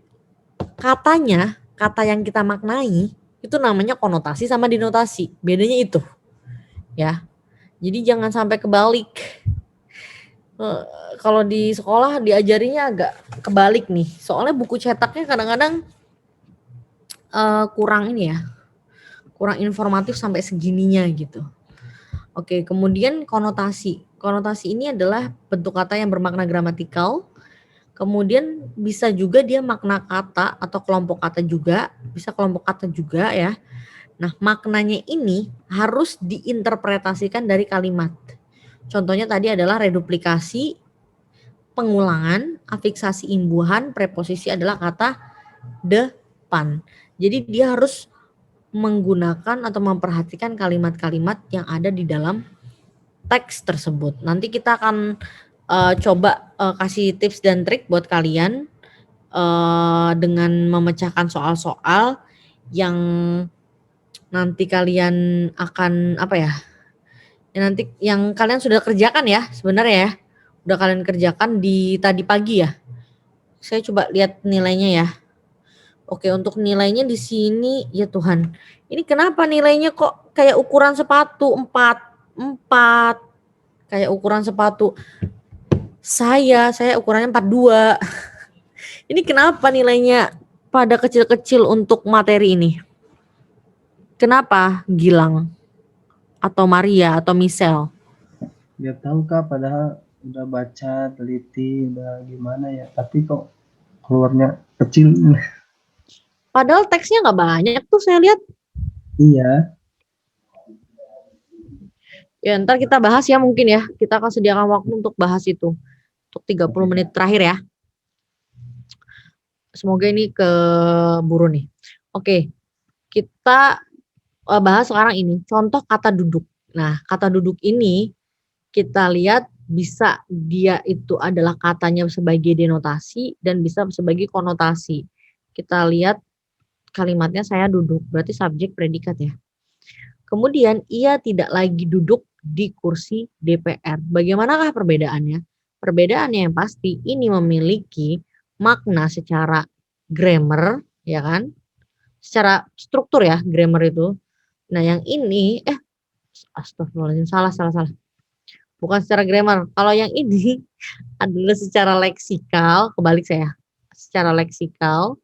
katanya, kata yang kita maknai itu namanya konotasi sama denotasi, bedanya itu ya. Jadi jangan sampai kebalik. Kalau di sekolah diajarinya agak kebalik nih, soalnya buku cetaknya kadang-kadang kurang ini ya, kurang informatif sampai segininya gitu. Oke, kemudian konotasi. Konotasi ini adalah bentuk kata yang bermakna gramatikal. Kemudian bisa juga dia makna kata atau kelompok kata juga, bisa kelompok kata juga ya. Nah, maknanya ini harus diinterpretasikan dari kalimat. Contohnya tadi adalah reduplikasi, pengulangan, afiksasi imbuhan, preposisi adalah kata depan. Jadi dia harus menggunakan atau memperhatikan kalimat-kalimat yang ada di dalam teks tersebut. Nanti kita akan coba kasih tips dan trik buat kalian dengan memecahkan soal-soal yang nanti kalian akan nanti yang kalian sudah kerjakan ya sebenarnya ya. Udah kalian kerjakan di tadi pagi ya. Saya coba lihat nilainya ya. Oke, untuk nilainya di sini ya Tuhan. Ini kenapa nilainya kok kayak ukuran sepatu 4? 4. Kayak ukuran sepatu. Saya ukurannya 42. Ini kenapa nilainya pada kecil-kecil untuk materi ini? Kenapa Gilang? Atau Maria atau Michelle? Nggak tahu Kak, padahal udah baca, teliti, udah gimana ya. Tapi kok keluarnya kecil. Padahal teksnya nggak banyak tuh saya lihat. Iya. Ya ntar kita bahas ya mungkin ya. Kita akan sediakan waktu untuk bahas itu. Untuk 30 menit terakhir ya. Semoga ini keburu nih. Oke, kita bahas sekarang ini. Contoh kata duduk. Nah, kata duduk ini kita lihat bisa dia itu adalah katanya sebagai denotasi dan bisa sebagai konotasi. Kita lihat kalimatnya saya duduk, berarti subjek predikat ya. Kemudian ia tidak lagi duduk di kursi DPR. Bagaimanakah perbedaannya? Perbedaannya yang pasti ini memiliki makna secara grammar, ya kan? Secara struktur ya, grammar itu. Nah, yang ini astagfirullahaladzim, salah. Bukan secara grammar. Kalau yang ini adalah secara leksikal, kebalik saya. Secara leksikal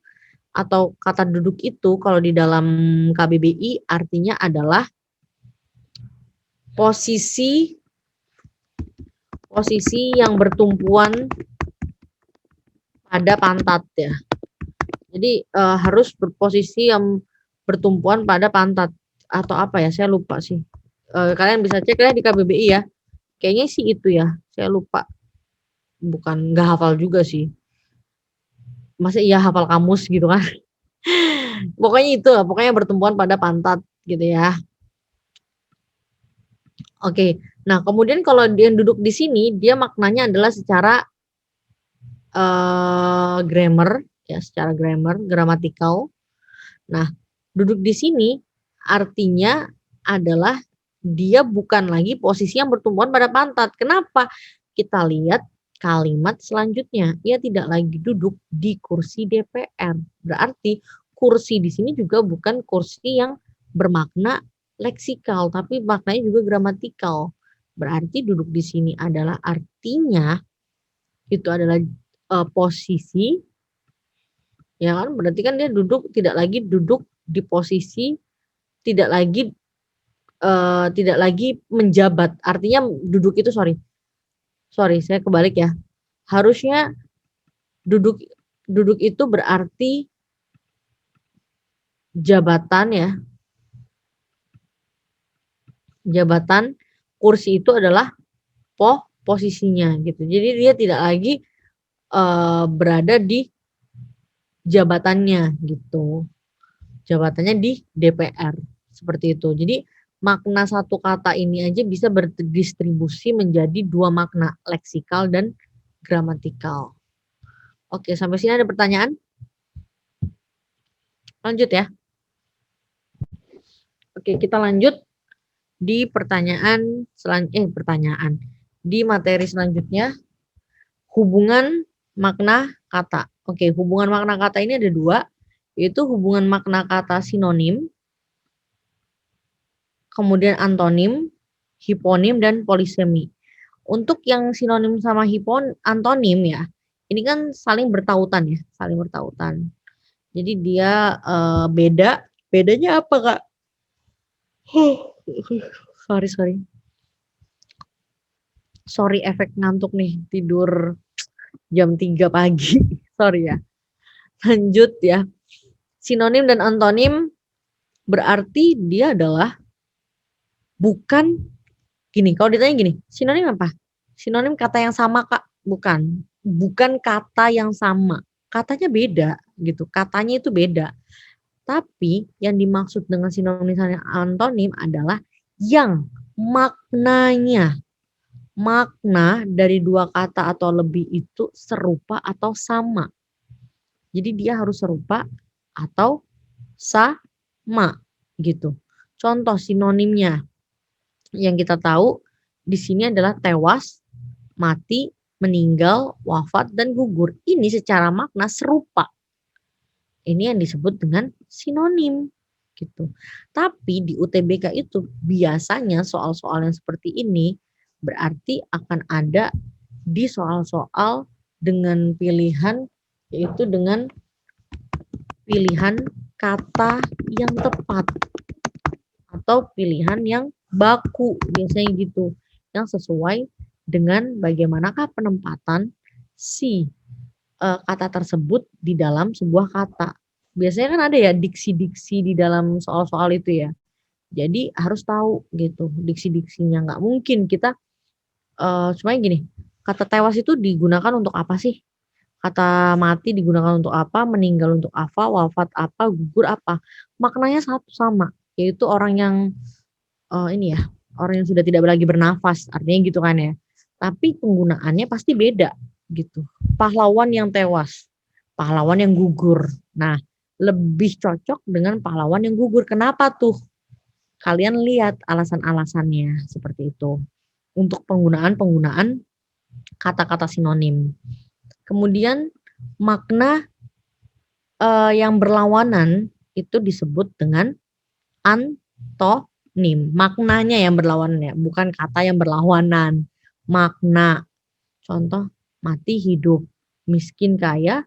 atau kata duduk itu kalau di dalam KBBI artinya adalah posisi yang bertumpuan pada pantat ya. Jadi harus berposisi yang bertumpuan pada pantat atau apa ya, saya lupa sih. Kalian bisa cek ya di KBBI ya. Kayaknya sih itu ya, saya lupa. Bukan, nggak hafal juga sih. Masa iya hafal kamus gitu kan. Pokoknya itu lah, pokoknya bertumpuan pada pantat gitu ya. Oke, nah kemudian kalau dia duduk di sini, dia maknanya adalah secara grammar, ya secara grammar, gramatikal. Nah, duduk di sini artinya adalah dia bukan lagi posisi yang bertumpuan pada pantat. Kenapa? Kita lihat kalimat selanjutnya. Ia tidak lagi duduk di kursi DPR. Berarti kursi di sini juga bukan kursi yang bermakna leksikal, tapi maknanya juga gramatikal. Berarti duduk di sini adalah artinya itu adalah posisi, ya kan? Berarti kan dia tidak lagi duduk di posisi, tidak lagi menjabat. Artinya duduk itu sorry saya kebalik ya. Harusnya duduk itu berarti jabatan ya. Jabatan, kursi itu adalah posisinya gitu. Jadi dia tidak lagi berada di jabatannya gitu. Jabatannya di DPR seperti itu. Jadi makna satu kata ini aja bisa berdistribusi menjadi dua makna, leksikal dan gramatikal. Oke, sampai sini ada pertanyaan? Lanjut ya. Oke, kita lanjut di di materi selanjutnya, hubungan makna kata. Oke, hubungan makna kata ini ada dua, yaitu hubungan makna kata sinonim, kemudian antonim, hiponim, dan polisemi. Untuk yang sinonim sama antonim ya, ini kan saling bertautan ya, Jadi dia beda. Bedanya apa Kak? Sorry efek ngantuk nih, tidur jam 3 pagi. Sorry ya. Lanjut ya. Sinonim dan antonim berarti dia adalah bukan gini, kalau ditanya gini, sinonim apa? Sinonim kata yang sama Kak? Bukan kata yang sama. Katanya beda gitu. Katanya itu beda. Tapi yang dimaksud dengan sinonim dan antonim adalah yang makna dari dua kata atau lebih itu serupa atau sama. Jadi dia harus serupa atau sama gitu. Contoh sinonimnya yang kita tahu di sini adalah tewas, mati, meninggal, wafat, dan gugur. Ini secara makna serupa. Ini yang disebut dengan sinonim. gitu. Tapi di UTBK itu biasanya soal-soal yang seperti ini berarti akan ada di soal-soal dengan pilihan, yaitu dengan pilihan kata yang tepat atau pilihan yang baku, biasanya gitu, yang sesuai dengan bagaimanakah penempatan si kata tersebut di dalam sebuah kata. Biasanya kan ada ya diksi-diksi di dalam soal-soal itu ya. Jadi harus tahu gitu diksi-diksinya. Nggak mungkin kita semuanya gini, kata tewas itu digunakan untuk apa sih? Kata mati digunakan untuk apa? Meninggal untuk apa? Wafat apa? Gugur apa? Maknanya satu sama, yaitu orang yang ini ya, orang yang sudah tidak lagi bernafas, artinya gitu kan ya. Tapi penggunaannya pasti beda gitu. Pahlawan yang tewas, pahlawan yang gugur. Nah, lebih cocok dengan pahlawan yang gugur. Kenapa tuh? Kalian lihat alasan-alasannya seperti itu. Untuk penggunaan-penggunaan kata-kata sinonim. Kemudian makna yang berlawanan itu disebut dengan antonim. Maknanya yang berlawanan ya, bukan kata yang berlawanan. Makna. Contoh, mati hidup, miskin kaya,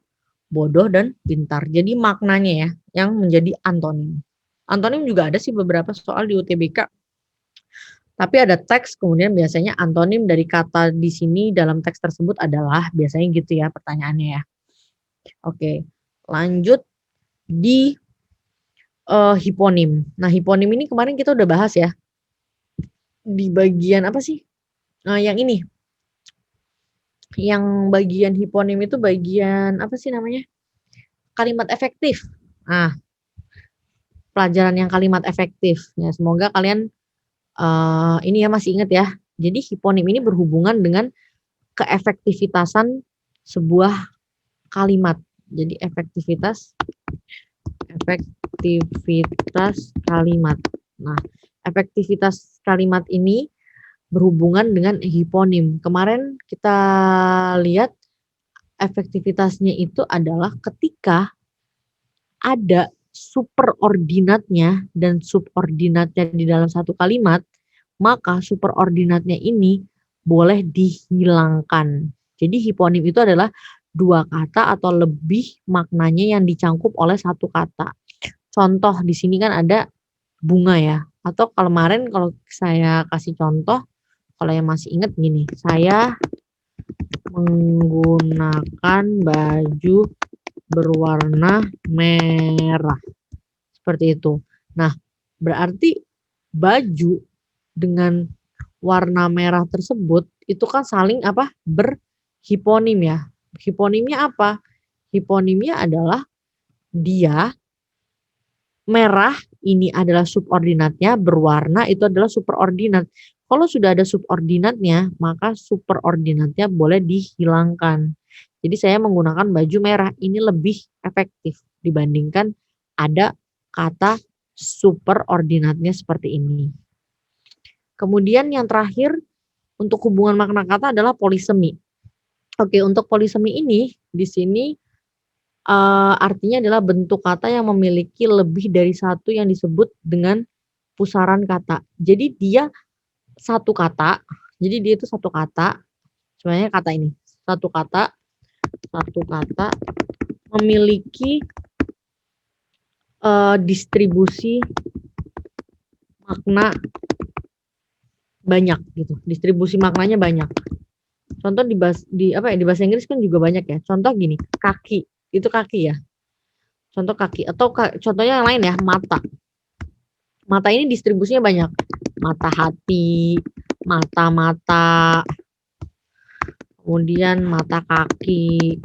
bodoh dan pintar. Jadi maknanya ya yang menjadi antonim. Antonim juga ada sih beberapa soal di UTBK. Tapi ada teks, kemudian biasanya antonim dari kata di sini dalam teks tersebut adalah, biasanya gitu ya pertanyaannya ya. Oke, lanjut di hiponim. Nah, hiponim ini kemarin kita udah bahas ya. Di bagian apa sih? Yang ini. Yang bagian hiponim itu bagian apa sih namanya? Kalimat efektif. Nah, pelajaran yang kalimat efektif. Ya, semoga kalian ini ya masih ingat ya. Jadi hiponim ini berhubungan dengan keefektivitasan sebuah kalimat. Jadi efektivitas kalimat. Nah, efektivitas kalimat ini berhubungan dengan hiponim. Kemarin kita lihat efektivitasnya itu adalah ketika ada superordinatnya dan subordinatnya di dalam satu kalimat, maka superordinatnya ini boleh dihilangkan. Jadi hiponim itu adalah dua kata atau lebih maknanya yang dicangkup oleh satu kata. Contoh di sini kan ada bunga ya. Atau kemarin kalau saya kasih contoh, kalau yang masih ingat gini, saya menggunakan baju berwarna merah. Seperti itu. Nah, berarti baju dengan warna merah tersebut itu kan saling apa? Berhiponim ya. Hiponimnya apa? Hiponimnya adalah dia merah ini adalah subordinatnya, berwarna itu adalah superordinat. Kalau sudah ada subordinatnya, maka superordinatnya boleh dihilangkan. Jadi saya menggunakan baju merah ini lebih efektif dibandingkan ada kata superordinatnya seperti ini. Kemudian yang terakhir untuk hubungan makna kata adalah polisemi. Oke, untuk polisemi ini di sini artinya adalah bentuk kata yang memiliki lebih dari satu yang disebut dengan pusaran kata. Jadi dia satu kata, jadi dia itu satu kata, sebenarnya kata ini, satu kata memiliki distribusi makna banyak gitu, distribusi maknanya banyak. Contoh di bahasa Inggris kan juga banyak ya. Contoh gini, kaki, itu kaki ya. Contoh kaki atau contohnya yang lain ya, mata. Mata ini distribusinya banyak. Mata hati, mata-mata, kemudian mata kaki,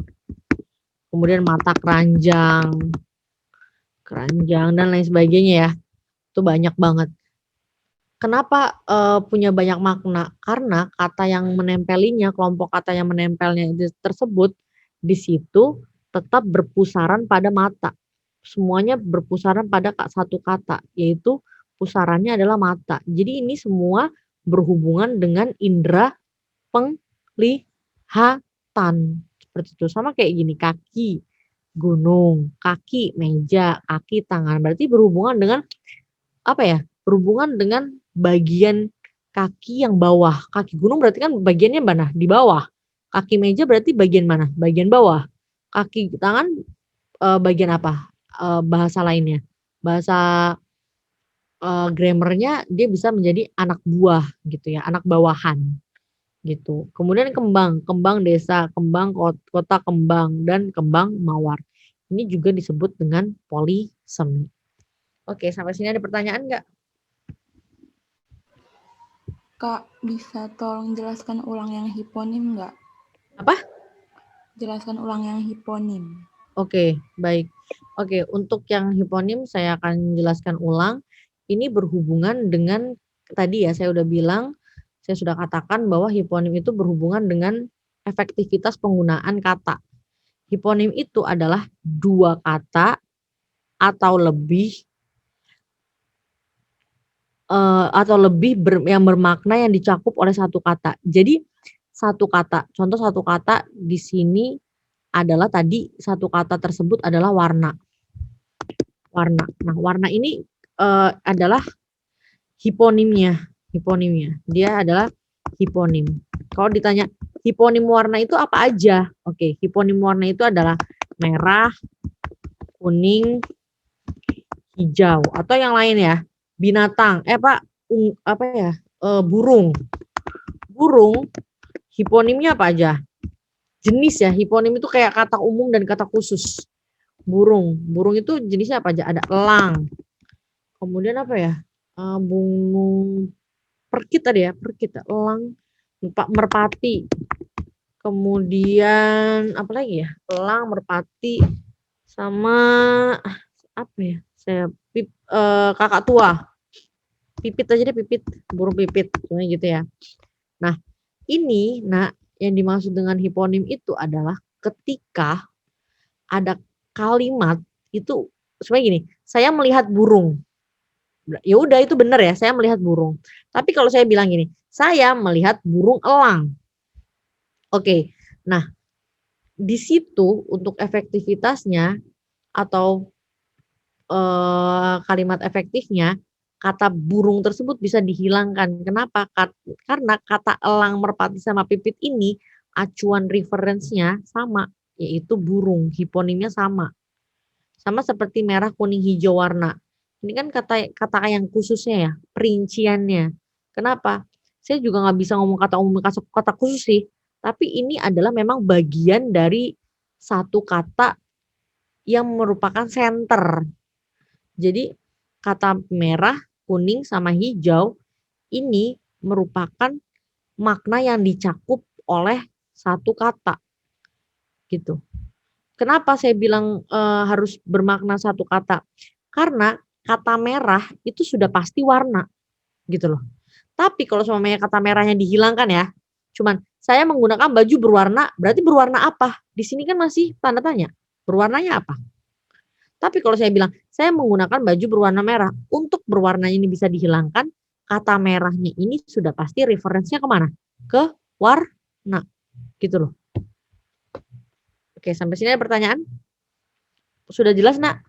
kemudian mata keranjang dan lain sebagainya ya. Itu banyak banget. Kenapa punya banyak makna? Karena kata yang menempelinya, kelompok kata yang menempelnya tersebut di situ tetap berpusaran pada mata. Semuanya berpusaran pada satu kata, yaitu pusarannya adalah mata. Jadi ini semua berhubungan dengan indera penglihatan. Seperti itu. Sama kayak gini, kaki. gunung, kaki meja, kaki tangan. Berarti berhubungan dengan apa ya? Berhubungan dengan bagian kaki yang bawah. Kaki gunung berarti kan bagiannya mana? Di bawah. Kaki meja berarti bagian mana? Bagian bawah. Kaki tangan bagian apa? Bahasa lainnya. Bahasa grammarnya dia bisa menjadi anak buah gitu ya, anak bawahan gitu. Kemudian kembang, kembang desa, kembang kota kembang, dan kembang mawar. Ini juga disebut dengan polisemi. Oke, sampai sini ada pertanyaan nggak? Kak, bisa tolong jelaskan ulang yang hiponim nggak? Apa? Jelaskan ulang yang hiponim. Oke, baik. Oke, untuk yang hiponim saya akan jelaskan ulang. Ini berhubungan dengan tadi ya, saya sudah katakan bahwa hiponim itu berhubungan dengan efektivitas penggunaan kata. Hiponim itu adalah dua kata atau lebih yang bermakna yang dicakup oleh satu kata. Jadi satu kata, contoh satu kata di sini adalah tadi satu kata tersebut adalah warna. Warna. Nah, warna ini adalah hiponimnya. Dia adalah hiponim. Kalau ditanya hiponim warna itu apa aja? Oke, hiponim warna itu adalah merah, kuning, hijau atau yang lain ya. Binatang, burung. Burung hiponimnya apa aja? Jenis ya, hiponim itu kayak kata umum dan kata khusus. Burung itu jenisnya apa aja? Ada elang. Kemudian apa ya? Burung perkit tadi ya, elang, merpati. Kemudian apa lagi ya? Elang, merpati, sama apa ya? Kakak tua. Pipit aja deh, pipit, burung pipit, sebenarnya gitu ya. Nah, ini yang dimaksud dengan hiponim itu adalah ketika ada kalimat itu sebenarnya gini, saya melihat burung. Ya udah itu benar ya, saya melihat burung. Tapi kalau saya bilang gini, saya melihat burung elang. Oke. Nah, di situ untuk efektivitasnya atau kalimat efektifnya, kata burung tersebut bisa dihilangkan. Kenapa? Karena kata elang, merpati, sama pipit ini acuan referensinya sama, yaitu burung. Hiponimnya sama. Sama seperti merah, kuning, hijau warna. Ini kan kata yang khususnya ya, perinciannya. Kenapa? Saya juga nggak bisa ngomong kata umum, kata khusus sih. Tapi ini adalah memang bagian dari satu kata yang merupakan center. Jadi kata merah, kuning, sama hijau ini merupakan makna yang dicakup oleh satu kata. Gitu. Kenapa saya bilang harus bermakna satu kata? Karena kata merah itu sudah pasti warna. Gitu loh. Tapi kalau semuanya kata merahnya dihilangkan ya, cuman saya menggunakan baju berwarna, berarti berwarna apa? Di sini kan masih tanda tanya. Berwarnanya apa? Tapi kalau saya bilang, saya menggunakan baju berwarna merah. Untuk berwarnanya ini bisa dihilangkan, kata merahnya ini sudah pasti referensinya kemana? Ke warna. Gitu loh. Oke, sampai sini ada pertanyaan? Sudah jelas, Nak?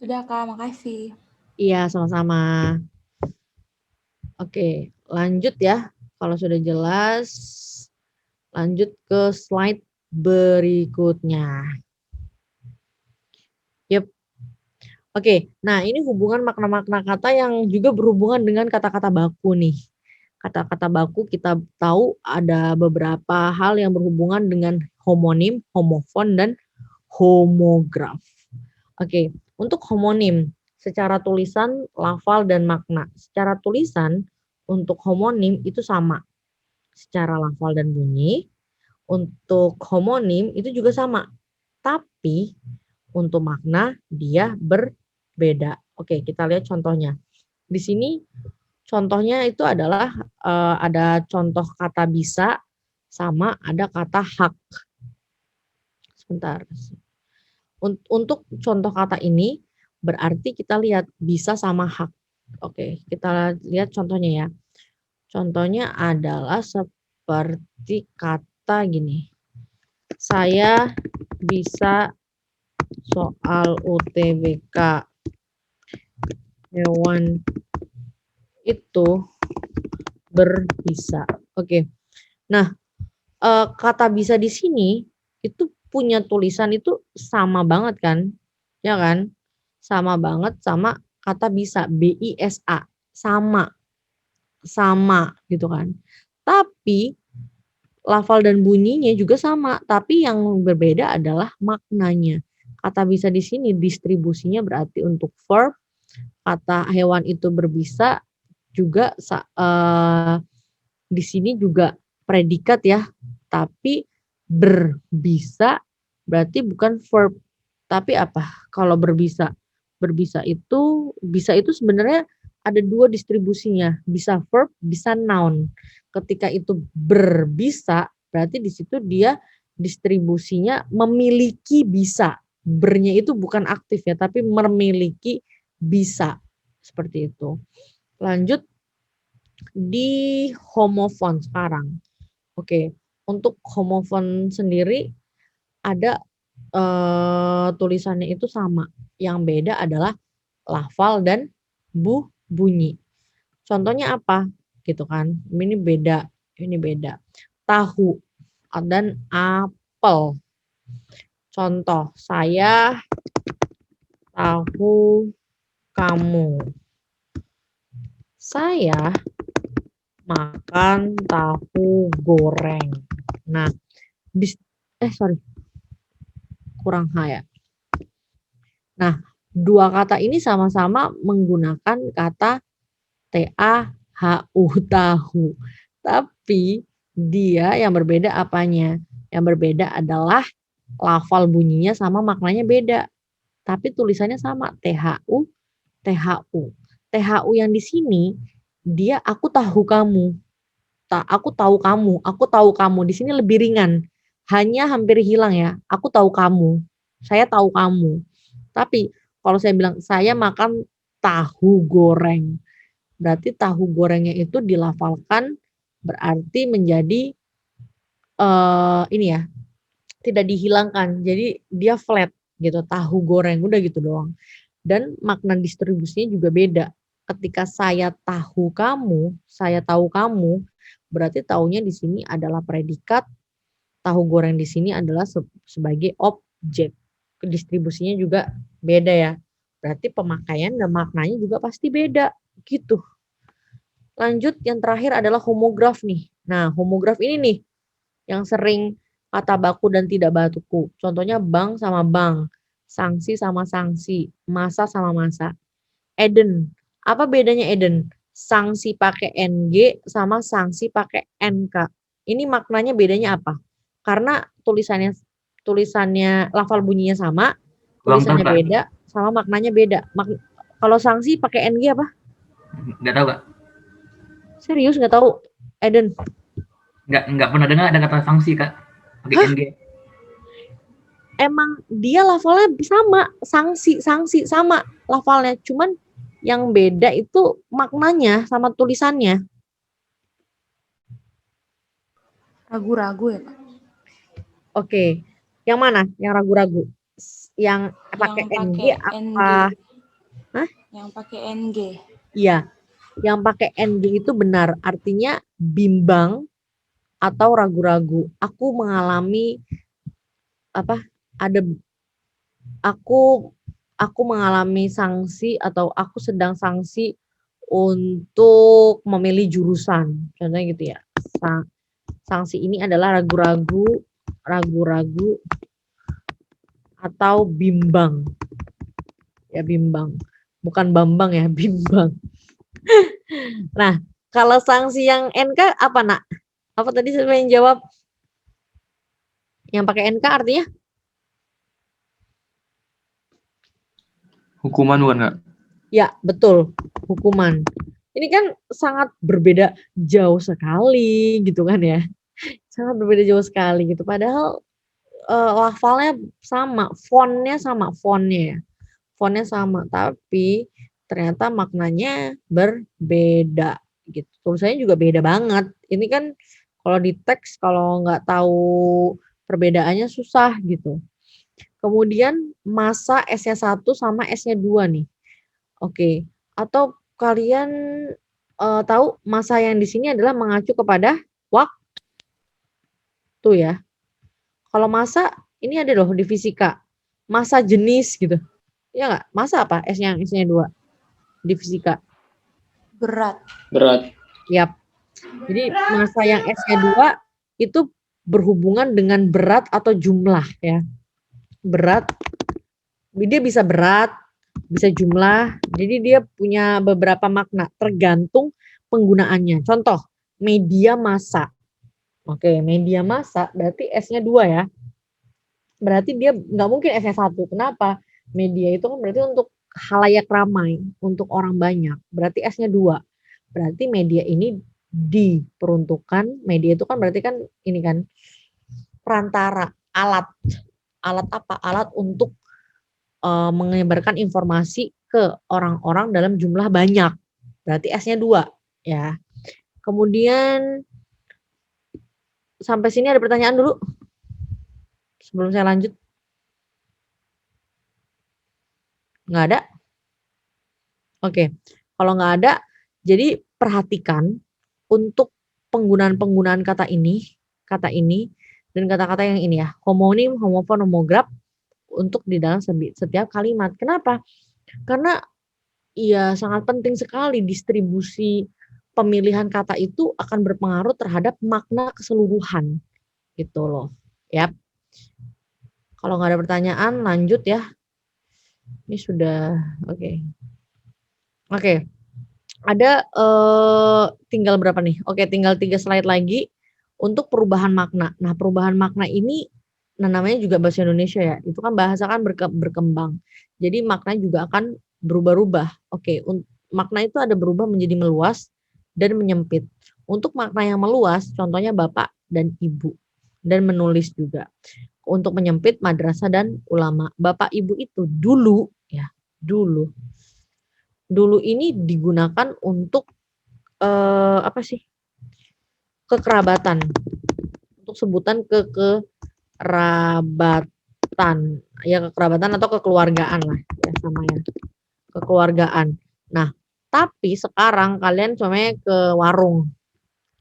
Sudah, Kak. Makasih. Iya, sama-sama. Oke, lanjut ya. Kalau sudah jelas, lanjut ke slide berikutnya. Yep. Oke, nah ini hubungan makna-makna kata yang juga berhubungan dengan kata-kata baku nih. Kata-kata baku kita tahu ada beberapa hal yang berhubungan dengan homonim, homofon, dan homograf. Oke, untuk homonim, secara tulisan, lafal, dan makna. Secara tulisan, untuk homonim itu sama. Secara lafal dan bunyi, untuk homonim itu juga sama. Tapi, untuk makna dia berbeda. Oke, kita lihat contohnya. Di sini contohnya itu adalah ada contoh kata bisa sama ada kata hak. Sebentar. Untuk contoh kata ini berarti kita lihat bisa sama hak. Oke, kita lihat contohnya ya. Contohnya adalah seperti kata gini. Saya bisa soal UTBK. Hewan itu berbisa. Oke. Nah, kata bisa di sini itu punya tulisan itu sama banget kan? Ya kan? Sama banget sama kata bisa, bisa. Sama gitu kan. Tapi lafal dan bunyinya juga sama, tapi yang berbeda adalah maknanya. Kata bisa di sini distribusinya berarti untuk verb, kata hewan itu berbisa juga di sini juga predikat ya, tapi berbisa berarti bukan verb, tapi apa? Kalau berbisa, bisa itu sebenarnya ada dua distribusinya, bisa verb, bisa noun. Ketika itu berbisa, berarti di situ dia distribusinya memiliki bisa. Bernya itu bukan aktif ya, tapi memiliki bisa. Seperti itu. Lanjut di homofon sekarang. Oke, untuk homofon sendiri ada tulisannya itu sama. Yang beda adalah lafal dan bunyi. Contohnya apa? Gitu kan. Ini beda. Tahu dan apel. Contoh, saya tahu kamu. Saya makan tahu goreng. Nah, kurang H ya. Nah, dua kata ini sama-sama menggunakan kata tahu, tahu. Tapi dia yang berbeda apanya? Yang berbeda adalah lafal bunyinya sama, maknanya beda. Tapi tulisannya sama, THU. THU yang di sini dia aku tahu kamu. Aku tahu kamu. Di sini lebih ringan. Hanya hampir hilang ya. Aku tahu kamu. Saya tahu kamu. Tapi kalau saya bilang saya makan tahu goreng. Berarti tahu gorengnya itu dilafalkan berarti menjadi ini ya. Tidak dihilangkan. Jadi dia flat gitu, tahu goreng udah gitu doang. Dan makna distribusinya juga beda. Ketika saya tahu kamu, berarti tahunya di sini adalah predikat, tahu goreng di sini adalah sebagai objek. Distribusinya juga beda ya. Berarti pemakaian dan maknanya juga pasti beda gitu. Lanjut yang terakhir adalah homograf nih. Nah, homograf ini nih yang sering kata baku dan tidak baku. Contohnya bang sama bang, sanksi sama sanksi, masa sama masa. Eden. Apa bedanya Eden? Sanksi pakai NG sama sanksi pakai NK. Ini maknanya bedanya apa? Karena tulisannya lafal bunyinya sama, tulisannya beda, sama maknanya beda. Kalau sanksi pakai NG apa? Nggak tahu Kak. Serius nggak tahu, Eden? Nggak pernah dengar ada kata sanksi Kak. Pakai NG. Emang dia lafalnya sama, sanksi sama lafalnya, cuman yang beda itu maknanya sama tulisannya. Ragu-ragu ya, Pak? Oke. Yang mana? Yang ragu-ragu? Yang pakai NG apa? Hah? Yang pakai NG. Iya. Yang pakai NG itu benar, artinya bimbang atau ragu-ragu. Aku mengalami aku mengalami sanksi atau aku sedang sanksi untuk memilih jurusan. Contohnya gitu ya. Sanksi ini adalah ragu-ragu atau bimbang. Ya bimbang. Bukan Bambang ya, bimbang. Nah, kalau sanksi yang NK apa nak? Apa tadi saya yang jawab? Yang pakai NK artinya? Hukuman bukan Kak? Ya, betul. Hukuman. Ini kan sangat berbeda jauh sekali gitu kan ya. Sangat berbeda jauh sekali gitu. Padahal lafalnya sama, fontnya sama. Fontnya sama, tapi ternyata maknanya berbeda gitu. Tulisannya juga beda banget. Ini kan kalau di teks kalau nggak tahu perbedaannya susah gitu. Kemudian masa S-nya 1 sama S-nya 2 nih. Oke. Atau kalian tahu masa yang di sini adalah mengacu kepada waktu ya. Kalau masa ini ada loh di fisika. Masa jenis gitu. Iya nggak? Masa apa? S-nya 2 di fisika. Berat. Yap. Jadi masa yang S-nya 2 itu berhubungan dengan berat atau jumlah ya. Berat. Dia bisa berat, bisa jumlah. Jadi dia punya beberapa makna tergantung penggunaannya. Contoh, media massa. Oke, media massa berarti S-nya 2 ya. Berarti dia nggak mungkin S-nya 1. Kenapa? Media itu kan berarti untuk khalayak ramai, untuk orang banyak. Berarti S-nya 2. Berarti media ini diperuntukkan, media itu kan berarti kan ini kan perantara, alat. Alat apa? Alat untuk menyebarkan informasi ke orang-orang dalam jumlah banyak. Berarti S-nya 2 ya. Kemudian sampai sini ada pertanyaan dulu? Sebelum saya lanjut. Nggak ada? Oke. Kalau nggak ada, jadi perhatikan untuk penggunaan-penggunaan kata ini, dan kata-kata yang ini ya. Homonim, homofon, homograf untuk di dalam setiap kalimat. Kenapa? Karena ya sangat penting sekali distribusi pemilihan kata itu akan berpengaruh terhadap makna keseluruhan. Gitu loh. Yap. Kalau nggak ada pertanyaan, lanjut ya. Ini sudah oke. Oke. Ada tinggal berapa nih? Oke, tinggal 3 slide lagi untuk perubahan makna. Nah, perubahan makna ini namanya juga bahasa Indonesia ya. Itu kan bahasa kan berkembang. Jadi maknanya juga akan berubah-ubah. Oke, makna itu ada berubah menjadi meluas dan menyempit. Untuk makna yang meluas, contohnya bapak dan ibu dan menulis juga. Untuk menyempit madrasah dan ulama. Bapak ibu itu dulu ya, dulu ini digunakan untuk apa sih? Kekerabatan. Untuk sebutan kekerabatan. Ya kekerabatan atau kekeluargaan lah ya sama ya. Kekeluargaan. Nah, tapi sekarang kalian cuma ke warung.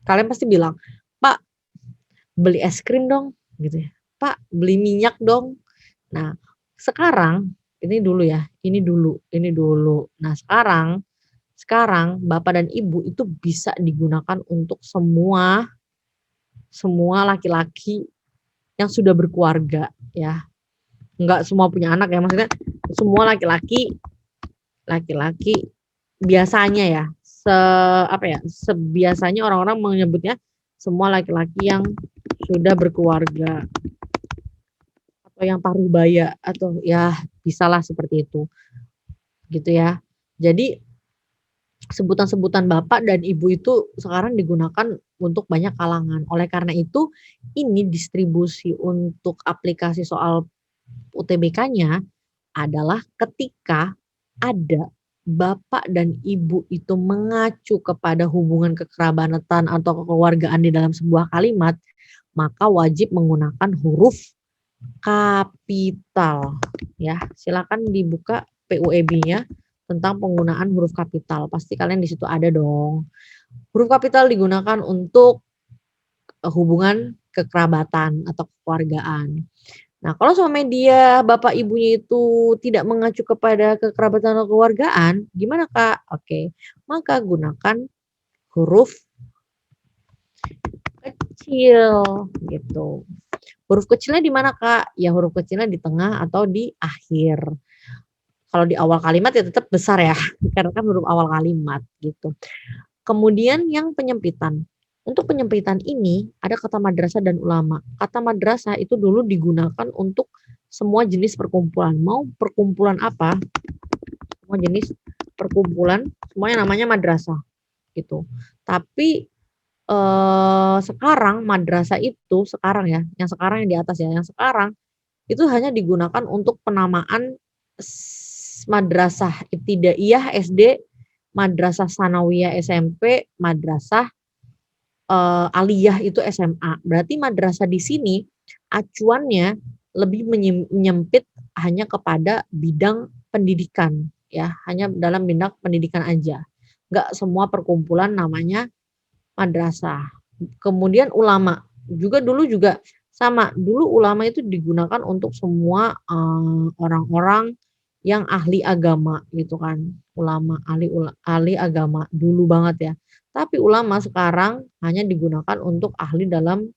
Kalian pasti bilang, "Pak, beli es krim dong." Gitu ya. "Pak, beli minyak dong." Nah, sekarang ini dulu ya, ini dulu. Nah, sekarang bapak dan ibu itu bisa digunakan untuk semua laki-laki yang sudah berkeluarga ya. Enggak semua punya anak ya, maksudnya semua laki-laki biasanya ya. Sebiasanya orang-orang menyebutnya semua laki-laki yang sudah berkeluarga atau yang parubaya atau ya bisalah seperti itu. Gitu ya. Jadi sebutan-sebutan bapak dan ibu itu sekarang digunakan untuk banyak kalangan. Oleh karena itu ini distribusi untuk aplikasi soal UTBK-nya adalah ketika ada bapak dan ibu itu mengacu kepada hubungan kekerabatan atau kekeluargaan di dalam sebuah kalimat, maka wajib menggunakan huruf kapital. Ya, silakan dibuka PUEB-nya tentang penggunaan huruf kapital. Pasti kalian di situ ada dong. Huruf kapital digunakan untuk hubungan kekerabatan atau kekeluargaan. Nah, kalau sama media bapak ibunya itu tidak mengacu kepada kekerabatan atau kekeluargaan, gimana Kak? Oke, maka gunakan huruf kecil gitu. Huruf kecilnya di mana Kak? Ya huruf kecilnya di tengah atau di akhir. Kalau di awal kalimat ya tetap besar ya, karena kan huruf awal kalimat gitu. Kemudian yang penyempitan. Untuk penyempitan ini ada kata madrasah dan ulama. Kata madrasah itu dulu digunakan untuk semua jenis perkumpulan. Mau perkumpulan apa? Semua jenis perkumpulan, semuanya namanya madrasah gitu. Tapi sekarang madrasah itu sekarang ya, yang sekarang yang di atas ya, yang sekarang itu hanya digunakan untuk penamaan madrasah ibtidaiyah SD, madrasah sanawiyah SMP, madrasah aliyah itu SMA. Berarti madrasah di sini acuannya lebih menyempit hanya kepada bidang pendidikan ya, hanya dalam bidang pendidikan aja. Nggak semua perkumpulan namanya madrasah. Kemudian ulama, juga dulu juga sama, dulu ulama itu digunakan untuk semua orang-orang yang ahli agama gitu kan, ulama, ahli agama dulu banget ya. Tapi ulama sekarang hanya digunakan untuk ahli dalam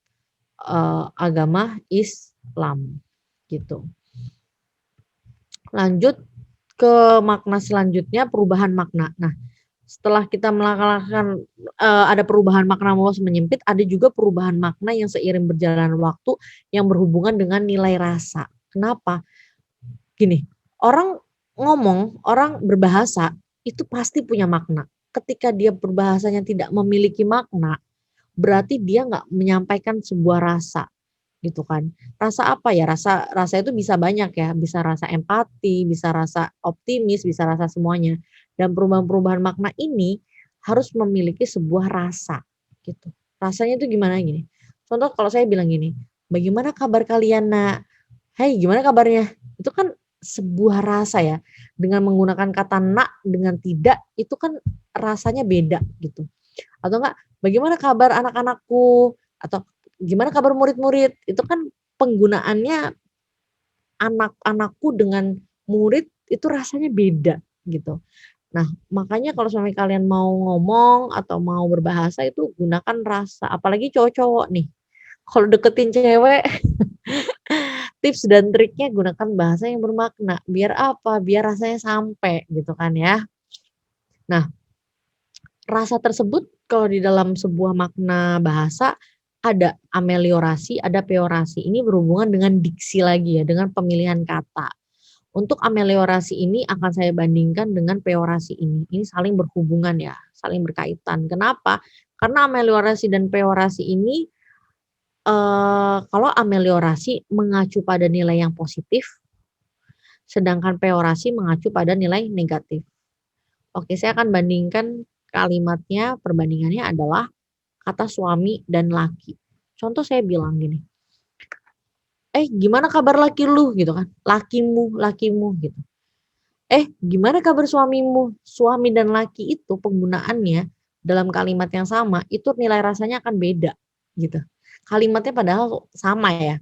agama Islam gitu. Lanjut ke makna selanjutnya, perubahan makna. Nah, setelah kita melakukan ada perubahan makna meluas menyempit, ada juga perubahan makna yang seiring berjalan waktu yang berhubungan dengan nilai rasa. Kenapa? Gini, orang ngomong, orang berbahasa itu pasti punya makna. Ketika dia berbahasanya tidak memiliki makna, berarti dia nggak menyampaikan sebuah rasa gitu kan. Rasa apa ya? Rasa itu bisa banyak ya, bisa rasa empati, bisa rasa optimis, bisa rasa semuanya. Dan perubahan-perubahan makna ini harus memiliki sebuah rasa gitu. Rasanya itu gimana gini? Contoh kalau saya bilang gini, "Bagaimana kabar kalian, Nak?" "Hai, gimana kabarnya?" Itu kan sebuah rasa ya. Dengan menggunakan kata nak dengan tidak, itu kan rasanya beda gitu. Atau enggak, "Bagaimana kabar anak-anakku?" Atau "Gimana kabar murid-murid?" Itu kan penggunaannya anak-anakku dengan murid itu rasanya beda gitu. Nah, makanya kalau suami kalian mau ngomong atau mau berbahasa itu gunakan rasa, apalagi cowok-cowok nih. Kalau deketin cewek tips dan triknya gunakan bahasa yang bermakna. Biar apa? Biar rasanya sampai gitu kan ya. Nah, rasa tersebut kalau di dalam sebuah makna bahasa ada ameliorasi, ada peorasi. Ini berhubungan dengan diksi lagi ya, dengan pemilihan kata. Untuk ameliorasi ini akan saya bandingkan dengan peorasi ini. Ini saling berhubungan ya, saling berkaitan. Kenapa? Karena ameliorasi dan peorasi ini kalau ameliorasi mengacu pada nilai yang positif, sedangkan peorasi mengacu pada nilai negatif. Oke, saya akan bandingkan kalimatnya, perbandingannya adalah kata suami dan laki. Contoh saya bilang gini, gimana kabar laki lu gitu kan, lakimu gitu. Gimana kabar suamimu? Suami dan laki itu penggunaannya dalam kalimat yang sama, itu nilai rasanya akan beda gitu. Kalimatnya padahal sama ya,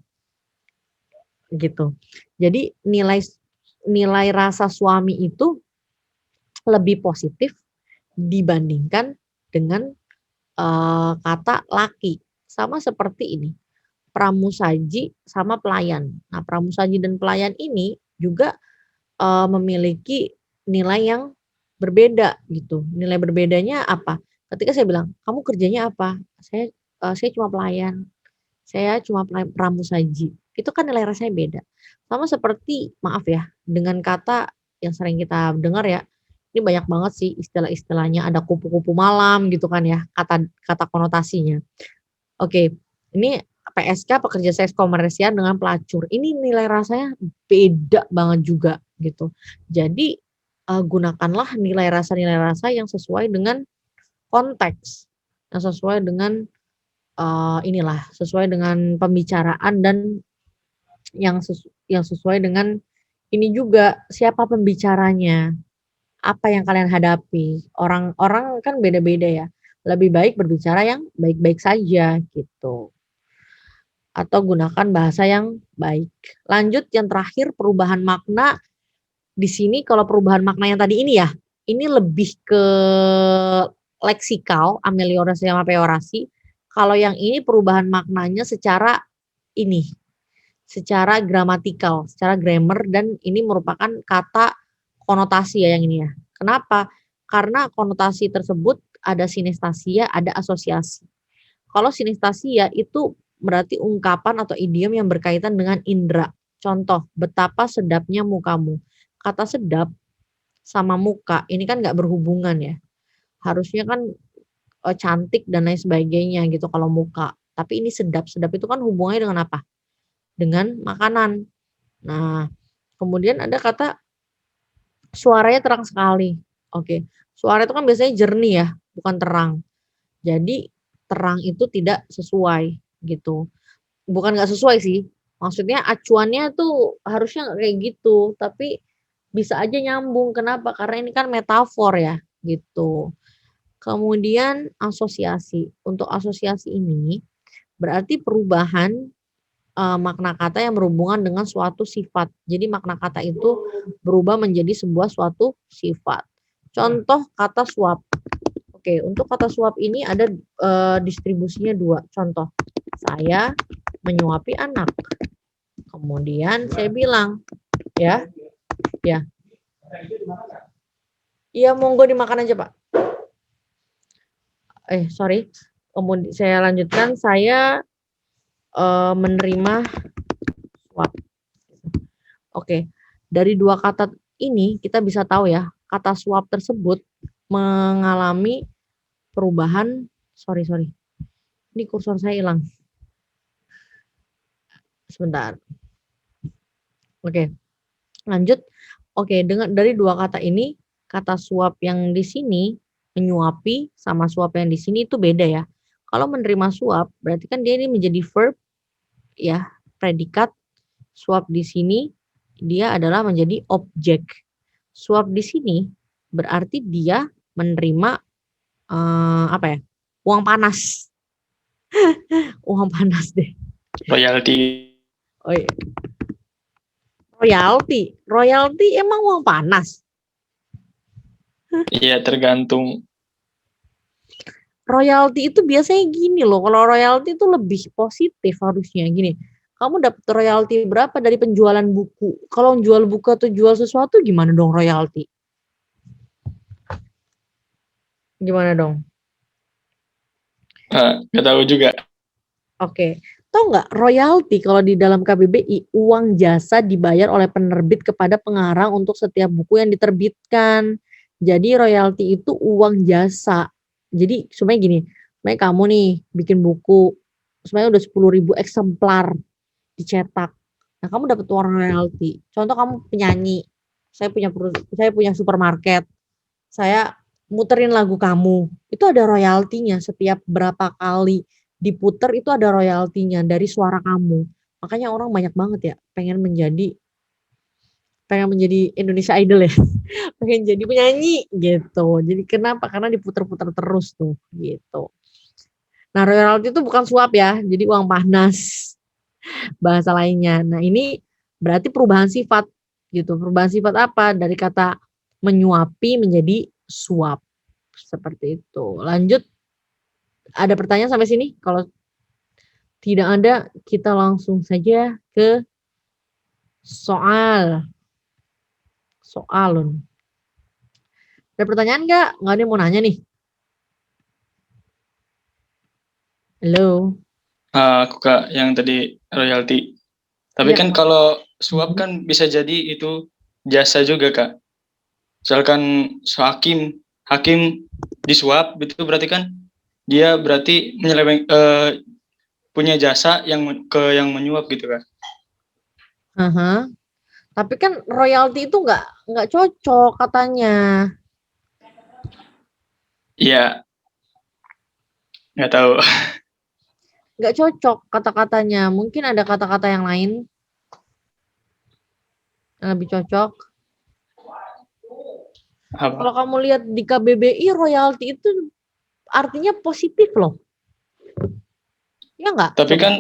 gitu. Jadi nilai rasa suami itu lebih positif dibandingkan dengan kata laki. Sama seperti ini, pramusaji sama pelayan. Nah, pramusaji dan pelayan ini juga memiliki nilai yang berbeda gitu. Nilai berbedanya apa? Ketika saya bilang, "Kamu kerjanya apa?" Saya cuma pelayan. Saya cuma pramusaji. Itu kan nilai rasanya beda. Sama seperti, maaf ya, dengan kata yang sering kita dengar ya, ini banyak banget sih istilah-istilahnya, ada kupu-kupu malam gitu kan ya, kata konotasinya. Oke, ini PSK, pekerja seks komersial dengan pelacur. Ini nilai rasanya beda banget juga gitu. Jadi gunakanlah nilai rasa yang sesuai dengan konteks, yang sesuai dengan sesuai dengan pembicaraan dan yang sesuai dengan ini juga siapa pembicaranya, apa yang kalian hadapi. Orang kan beda-beda ya. Lebih baik berbicara yang baik-baik saja gitu. Atau gunakan bahasa yang baik. Lanjut yang terakhir, perubahan makna. Di sini kalau perubahan makna yang tadi ini ya, ini lebih ke leksikal, ameliorasi sama peorasi. Kalau yang ini perubahan maknanya secara gramatikal, secara grammar, dan ini merupakan kata konotasi ya yang ini ya. Kenapa? Karena konotasi tersebut ada sinestesia, ada asosiasi. Kalau sinestesia itu berarti ungkapan atau idiom yang berkaitan dengan indera. Contoh, betapa sedapnya mukamu. Kata sedap sama muka ini kan nggak berhubungan ya. Harusnya kan cantik dan lain sebagainya gitu kalau muka. Tapi ini sedap. Sedap itu kan hubungannya dengan apa? Dengan makanan. Nah, kemudian ada kata suaranya terang sekali. Oke. Suara itu kan biasanya jernih ya, bukan terang. Jadi terang itu tidak sesuai gitu. Bukan nggak sesuai sih, Maksudnya acuannya tuh harusnya nggak kayak gitu, tapi bisa aja nyambung. Kenapa? Karena ini kan metafor ya, gitu. Kemudian asosiasi. Untuk asosiasi ini berarti perubahan makna kata yang berhubungan dengan suatu sifat. Jadi makna kata itu berubah menjadi sebuah suatu sifat. Contoh kata suap. Oke, untuk kata suap ini ada distribusinya 2. Contoh, saya menyuapi anak. Kemudian saya bilang, ya, iya monggo dimakan aja Pak. Sorry. Kemudian saya lanjutkan, saya menerima suap. Oke, dari 2 kata ini kita bisa tahu ya, kata suap tersebut mengalami perubahan. Sorry. Ini kursor saya hilang. Sebentar. Oke, lanjut. Oke, dari 2 kata ini, kata suap yang di sini menyuapi sama suap yang di sini itu beda ya. Kalau menerima suap berarti kan dia ini menjadi verb ya, predikat. Suap di sini dia adalah menjadi objek. Suap di sini berarti dia menerima uang panas. Uang panas deh. Royalti. Oh iya. Royalti emang uang panas? Iya, tergantung. Royalti itu biasanya gini loh, kalau royalti itu lebih positif harusnya gini. Kamu dapat royalti berapa dari penjualan buku? Kalau jual buku atau jual sesuatu gimana dong royalti? Gimana dong? Nggak tahu juga. Oke. Tahu nggak royalti kalau di dalam KBBI uang jasa dibayar oleh penerbit kepada pengarang untuk setiap buku yang diterbitkan. Jadi royalti itu uang jasa. Jadi sebenarnya gini, sebenarnya kamu nih bikin buku, sebenarnya udah 10.000 eksemplar dicetak. Nah kamu dapat uang royalti. Contoh kamu penyanyi, saya punya supermarket, saya muterin lagu kamu, itu ada royaltinya setiap berapa kali diputer itu ada royaltinya dari suara kamu. Makanya orang banyak banget ya pengen menjadi Indonesia Idol ya. Pengen jadi penyanyi gitu. Jadi kenapa? Karena diputer-puter terus tuh gitu. Nah, royalti itu bukan suap ya. Jadi uang panas. Bahasa lainnya. Nah, ini berarti perubahan sifat gitu. Perubahan sifat apa? Dari kata menyuapi menjadi suap. Seperti itu. Lanjut. Ada pertanyaan sampai sini? Kalau tidak ada, kita langsung saja ke soalun. Ada pertanyaan nggak? Nggak ada yang mau nanya nih. Halo. Aku Kak, yang tadi royalti. Tapi kan kalau suap kan bisa jadi itu jasa juga Kak. Misalkan hakim disuap, itu berarti kan dia berarti punya jasa yang menyuap gitu kan. Tapi kan royalti itu nggak cocok katanya. Iya. Nggak tahu. Nggak cocok kata-katanya. Mungkin ada kata-kata yang lain yang lebih cocok. Kalau kamu lihat di KBBI royalti itu artinya positif loh. Ya nggak? Tapi kan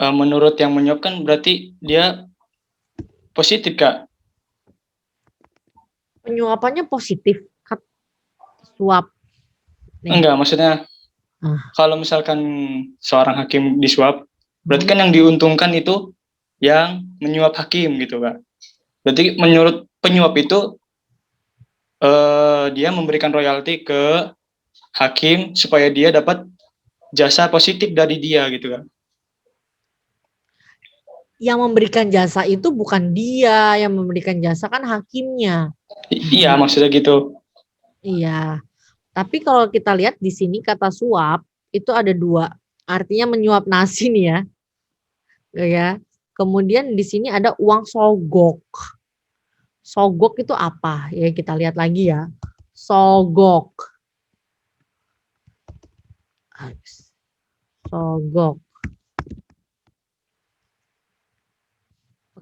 menurut yang menyuap kan berarti dia positif Kak. Penyuapannya positif. Suap. Enggak, maksudnya kalau misalkan seorang hakim disuap, berarti kan yang diuntungkan itu yang menyuap hakim gitu Kak. Berarti menurut penyuap itu dia memberikan royalti ke hakim supaya dia dapat jasa positif dari dia gitu Kak. Yang memberikan jasa itu bukan dia, yang memberikan jasa kan hakimnya. Iya, maksudnya gitu. Iya. Tapi kalau kita lihat di sini kata suap itu ada 2. Artinya menyuap nasi nih ya. Ya. Kemudian di sini ada uang sogok. Sogok itu apa? Ya kita lihat lagi ya. Sogok. Sogok.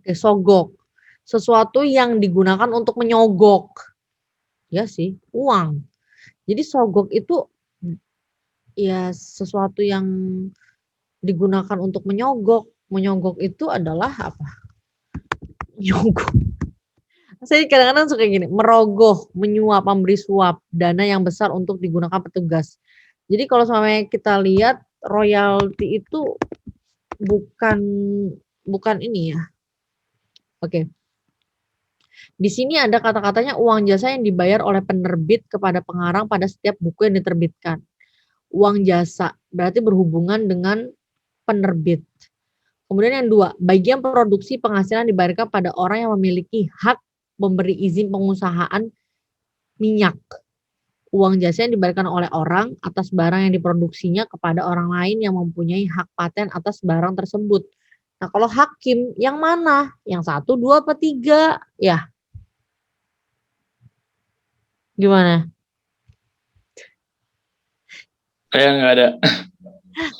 Oke, sogok. Sesuatu yang digunakan untuk menyogok. Ya sih, uang. Jadi sogok itu ya sesuatu yang digunakan untuk menyogok. Menyogok itu adalah apa? Menyogok. Saya kadang-kadang suka gini, merogoh, menyuap, memberi suap, dana yang besar untuk digunakan petugas. Jadi kalau sampai kita lihat royalti itu bukan ini ya. Oke. Di sini ada kata-katanya uang jasa yang dibayar oleh penerbit kepada pengarang pada setiap buku yang diterbitkan. Uang jasa berarti berhubungan dengan penerbit. Kemudian yang 2, bagian produksi penghasilan dibayarkan pada orang yang memiliki hak memberi izin pengusahaan minyak. Uang jasa yang dibayarkan oleh orang atas barang yang diproduksinya kepada orang lain yang mempunyai hak paten atas barang tersebut. Nah, kalau hakim yang mana? Yang 1, 2, apa 3? Ya. Gimana? Kayak nggak ada.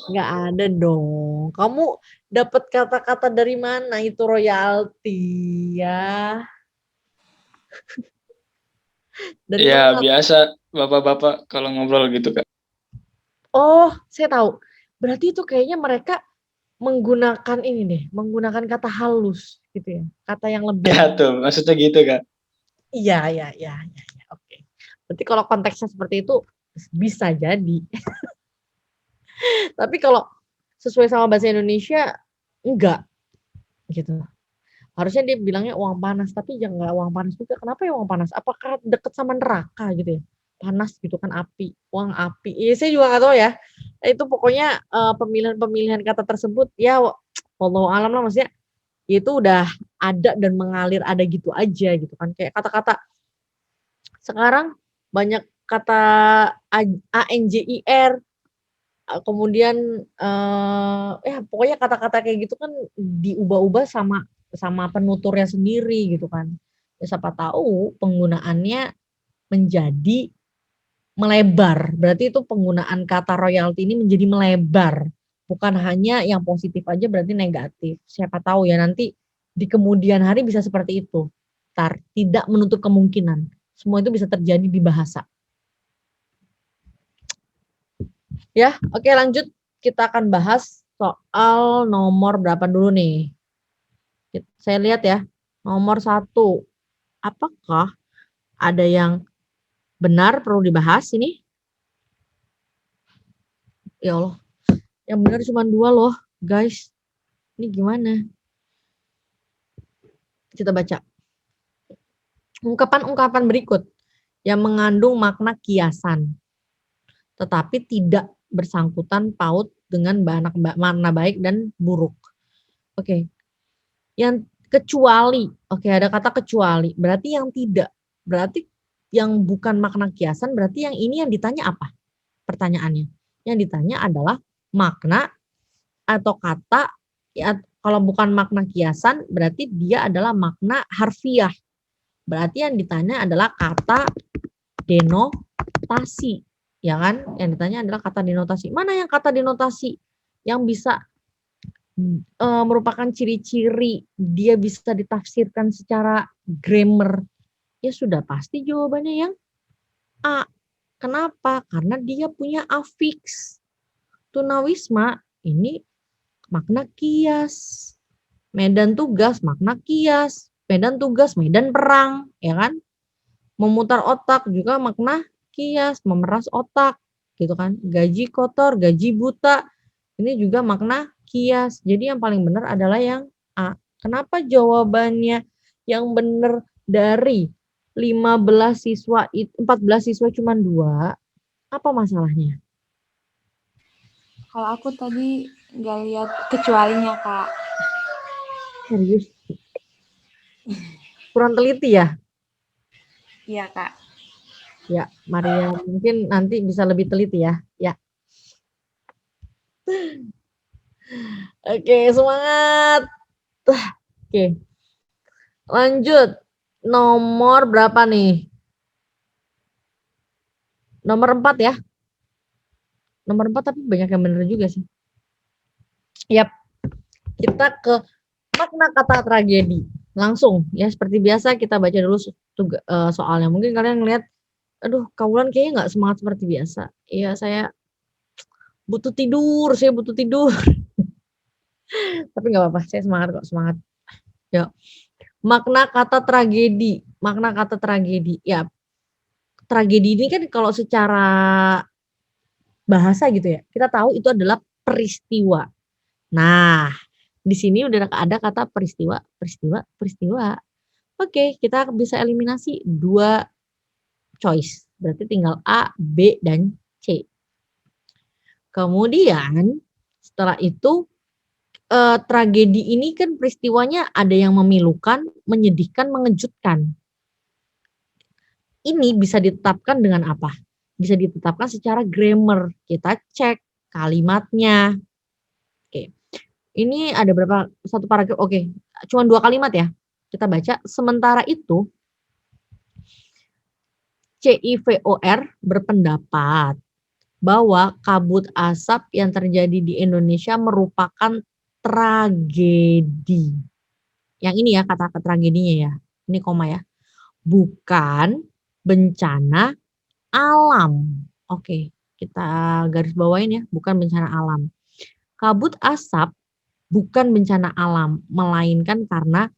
Nggak ada dong. Kamu dapat kata-kata dari mana itu royalti ya? Dari Ya mana? biasa bapak-bapak kalau ngobrol gitu Kak. Oh, saya tahu. Berarti itu kayaknya mereka menggunakan ini deh, menggunakan kata halus gitu ya, kata yang lebih. Ya tuh, maksudnya gitu Kak. Iya. Oke. Berarti kalau konteksnya seperti itu bisa jadi. Tapi kalau sesuai sama bahasa Indonesia enggak gitu. Harusnya dia bilangnya uang panas, tapi ya enggak uang panas juga. Kenapa ya uang panas? Apakah deket sama neraka gitu ya? Panas gitu kan api, uang api. Iya saya juga nggak tahu ya. Itu pokoknya pemilihan-pemilihan kata tersebut ya wallahu alam lah maksudnya itu udah ada dan mengalir ada gitu aja gitu kan. Kayak kata-kata sekarang banyak kata ANJIR kemudian pokoknya kata-kata kayak gitu kan diubah-ubah sama penuturnya sendiri gitu kan. Ya, siapa tahu penggunaannya menjadi melebar. Berarti itu penggunaan kata royalti ini menjadi melebar. Bukan hanya yang positif aja berarti negatif. Siapa tahu ya nanti di kemudian hari bisa seperti itu. Tidak menutup kemungkinan. Semua itu bisa terjadi di bahasa. Ya, oke lanjut. Kita akan bahas soal nomor berapa dulu nih. Saya lihat ya. Nomor 1. Apakah ada yang benar perlu dibahas ini? Ya Allah. Yang benar cuma 2 loh, guys. Ini gimana? Kita baca. Ungkapan-ungkapan berikut yang mengandung makna kiasan, tetapi tidak bersangkutan paut dengan makna baik dan buruk. Oke. Yang kecuali, oke ada kata kecuali, berarti yang tidak. Berarti yang bukan makna kiasan, berarti yang ini yang ditanya apa? Pertanyaannya. Yang ditanya adalah makna atau kata, ya, kalau bukan makna kiasan, berarti dia adalah makna harfiah. Berarti yang ditanya adalah kata denotasi. Ya kan? Yang ditanya adalah kata denotasi. Mana yang kata denotasi? Yang bisa merupakan ciri-ciri dia bisa ditafsirkan secara grammar. Ya sudah pasti jawabannya yang A. Kenapa? Karena dia punya afiks. Tunawisma ini makna kias. Medan tugas makna kias. Medan tugas medan perang, ya kan? Memutar otak juga makna kias, memeras otak, gitu kan? Gaji kotor, gaji buta, ini juga makna kias. Jadi yang paling benar adalah yang A. Kenapa jawabannya yang benar dari 14 siswa cuma 2? Apa masalahnya? Kalau aku tadi nggak lihat kecualinya, Kak. Serius? Kurang teliti ya? Iya, Kak. Ya, Maria mungkin nanti bisa lebih teliti ya. Ya. Oke, semangat. Oke. Lanjut. Nomor berapa nih? Nomor 4 ya. Nomor 4 tapi banyak yang benar juga sih. Yap. Kita ke Makna kata tragedi. Langsung ya seperti biasa kita baca dulu soalnya. Mungkin kalian ngelihat, aduh Kaulan kayaknya nggak semangat seperti biasa. Iya saya butuh tidur, saya butuh tidur. Tapi nggak apa-apa, saya semangat kok, semangat. Yuk. Makna kata tragedi. Makna kata tragedi. Ya, tragedi ini kan kalau secara bahasa gitu ya, kita tahu itu adalah peristiwa. Nah, di sini udah ada kata peristiwa, peristiwa, peristiwa. Oke, kita bisa eliminasi 2 choice. Berarti tinggal A, B, dan C. Kemudian setelah itu tragedi ini kan peristiwanya ada yang memilukan, menyedihkan, mengejutkan. Ini bisa ditetapkan dengan apa? Bisa ditetapkan secara grammar. Kita cek kalimatnya. Oke. Ini ada berapa? Satu paragraf. Oke. Cuma 2 kalimat ya. Kita baca. Sementara itu CIVOR berpendapat bahwa kabut asap yang terjadi di Indonesia merupakan tragedi. Yang ini ya kata tragedinya ya. Ini koma ya. Bukan bencana alam. Oke, kita garis bawain ya, bukan bencana alam. Kabut asap bukan bencana alam, melainkan karena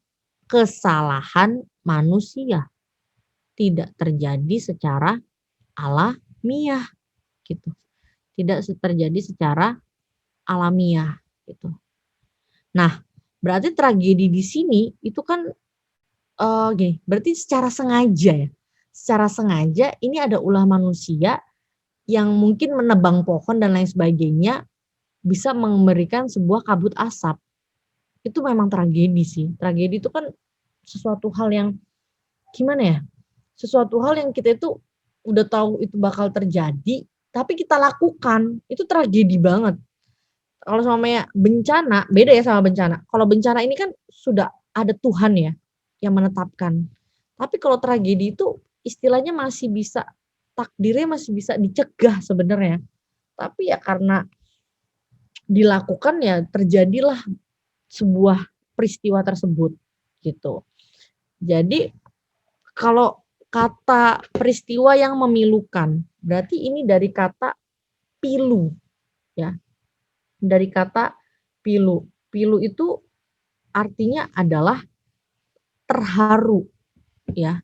kesalahan manusia. Tidak terjadi secara alamiah gitu. Tidak terjadi secara alamiah gitu. Nah, berarti tragedi di sini itu kan gini, berarti secara sengaja ya. Secara sengaja ini ada ulah manusia yang mungkin menebang pohon dan lain sebagainya bisa memberikan sebuah kabut asap. Itu memang tragedi sih. Tragedi itu kan sesuatu hal yang gimana ya? Sesuatu hal yang kita itu udah tahu itu bakal terjadi, tapi kita lakukan. Itu tragedi banget. Kalau sama bencana, beda ya sama bencana. Kalau bencana ini kan sudah ada Tuhan ya yang menetapkan. Tapi kalau tragedi itu istilahnya masih bisa, takdirnya masih bisa dicegah sebenarnya. Tapi ya karena dilakukan ya terjadilah sebuah peristiwa tersebut gitu. Jadi kalau kata peristiwa yang memilukan, berarti ini dari kata pilu ya. Dari kata pilu. Pilu itu artinya adalah terharu ya.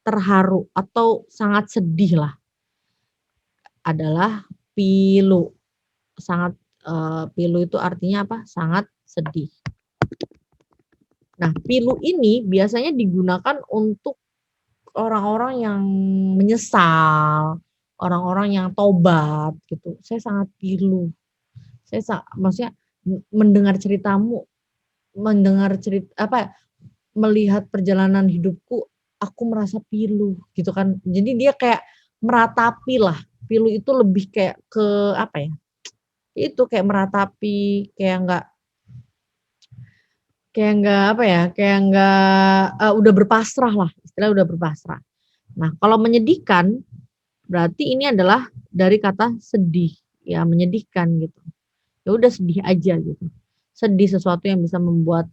Terharu atau sangat sedih lah. Adalah pilu. Sangat pilu itu artinya apa? Sangat sedih. Nah, pilu ini biasanya digunakan untuk orang-orang yang menyesal, orang-orang yang tobat gitu. Saya sangat pilu. Maksudnya mendengar ceritamu, melihat perjalanan hidupku, aku merasa pilu gitu kan. Jadi dia kayak meratapi lah. Pilu itu lebih kayak ke apa ya? Itu kayak meratapi, kayak udah berpasrah lah, istilah udah berpasrah. Nah, kalau menyedihkan berarti ini adalah dari kata sedih, ya menyedihkan gitu. Ya udah sedih aja gitu. Sedih sesuatu yang bisa membuat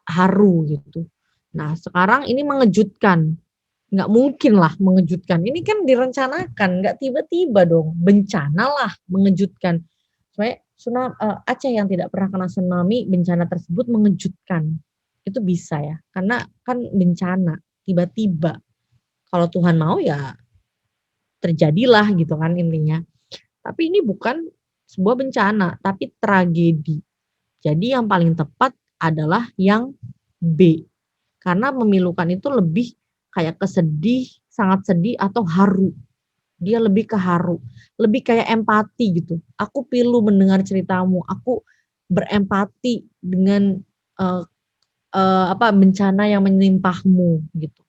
haru gitu. Nah, sekarang ini mengejutkan. Nggak mungkin lah mengejutkan. Ini kan direncanakan, nggak tiba-tiba dong. Bencana lah mengejutkan. Soalnya Aceh yang tidak pernah kena tsunami, bencana tersebut mengejutkan. Itu bisa ya, karena kan bencana, tiba-tiba. Kalau Tuhan mau ya terjadilah gitu kan intinya. Tapi ini bukan sebuah bencana, tapi tragedi. Jadi yang paling tepat adalah yang B. Karena memilukan itu lebih kayak kesedih, sangat sedih atau haru. Dia lebih ke haru, lebih kayak empati gitu. Aku pilu mendengar ceritamu, aku berempati dengan bencana yang menimpahmu gitu.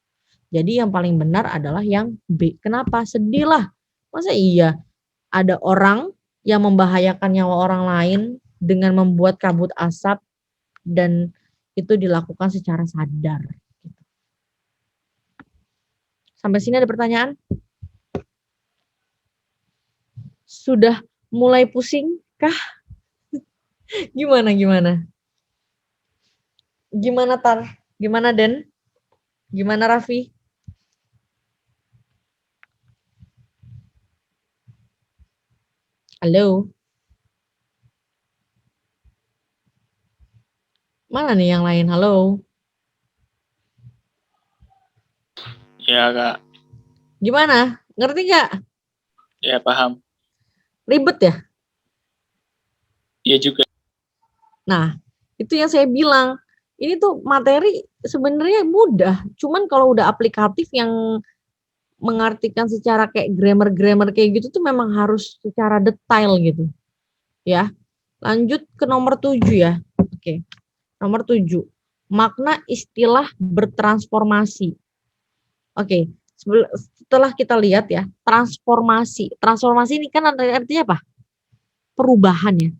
Jadi yang paling benar adalah yang B. Kenapa? Sedih lah. Masa iya ada orang yang membahayakan nyawa orang lain dengan membuat kabut asap dan itu dilakukan secara sadar. Sampai sini ada pertanyaan? Sudah mulai pusing kah? Gimana? Gimana Tar? Gimana Den? Gimana Raffi? Halo? Mana nih yang lain? Halo? Ya Kak, Gimana? Ngerti nggak? ya paham. Ribet ya? Iya juga. Nah, itu yang saya bilang. Ini tuh materi sebenarnya mudah. Cuman kalau udah aplikatif yang mengartikan secara kayak grammar-grammar kayak gitu tuh memang harus secara detail gitu. Ya. Lanjut ke nomor 7 ya. Oke. Nomor 7. Makna istilah bertransformasi. Oke. Setelah kita lihat ya, transformasi. Transformasi ini kan artinya apa? Perubahan ya.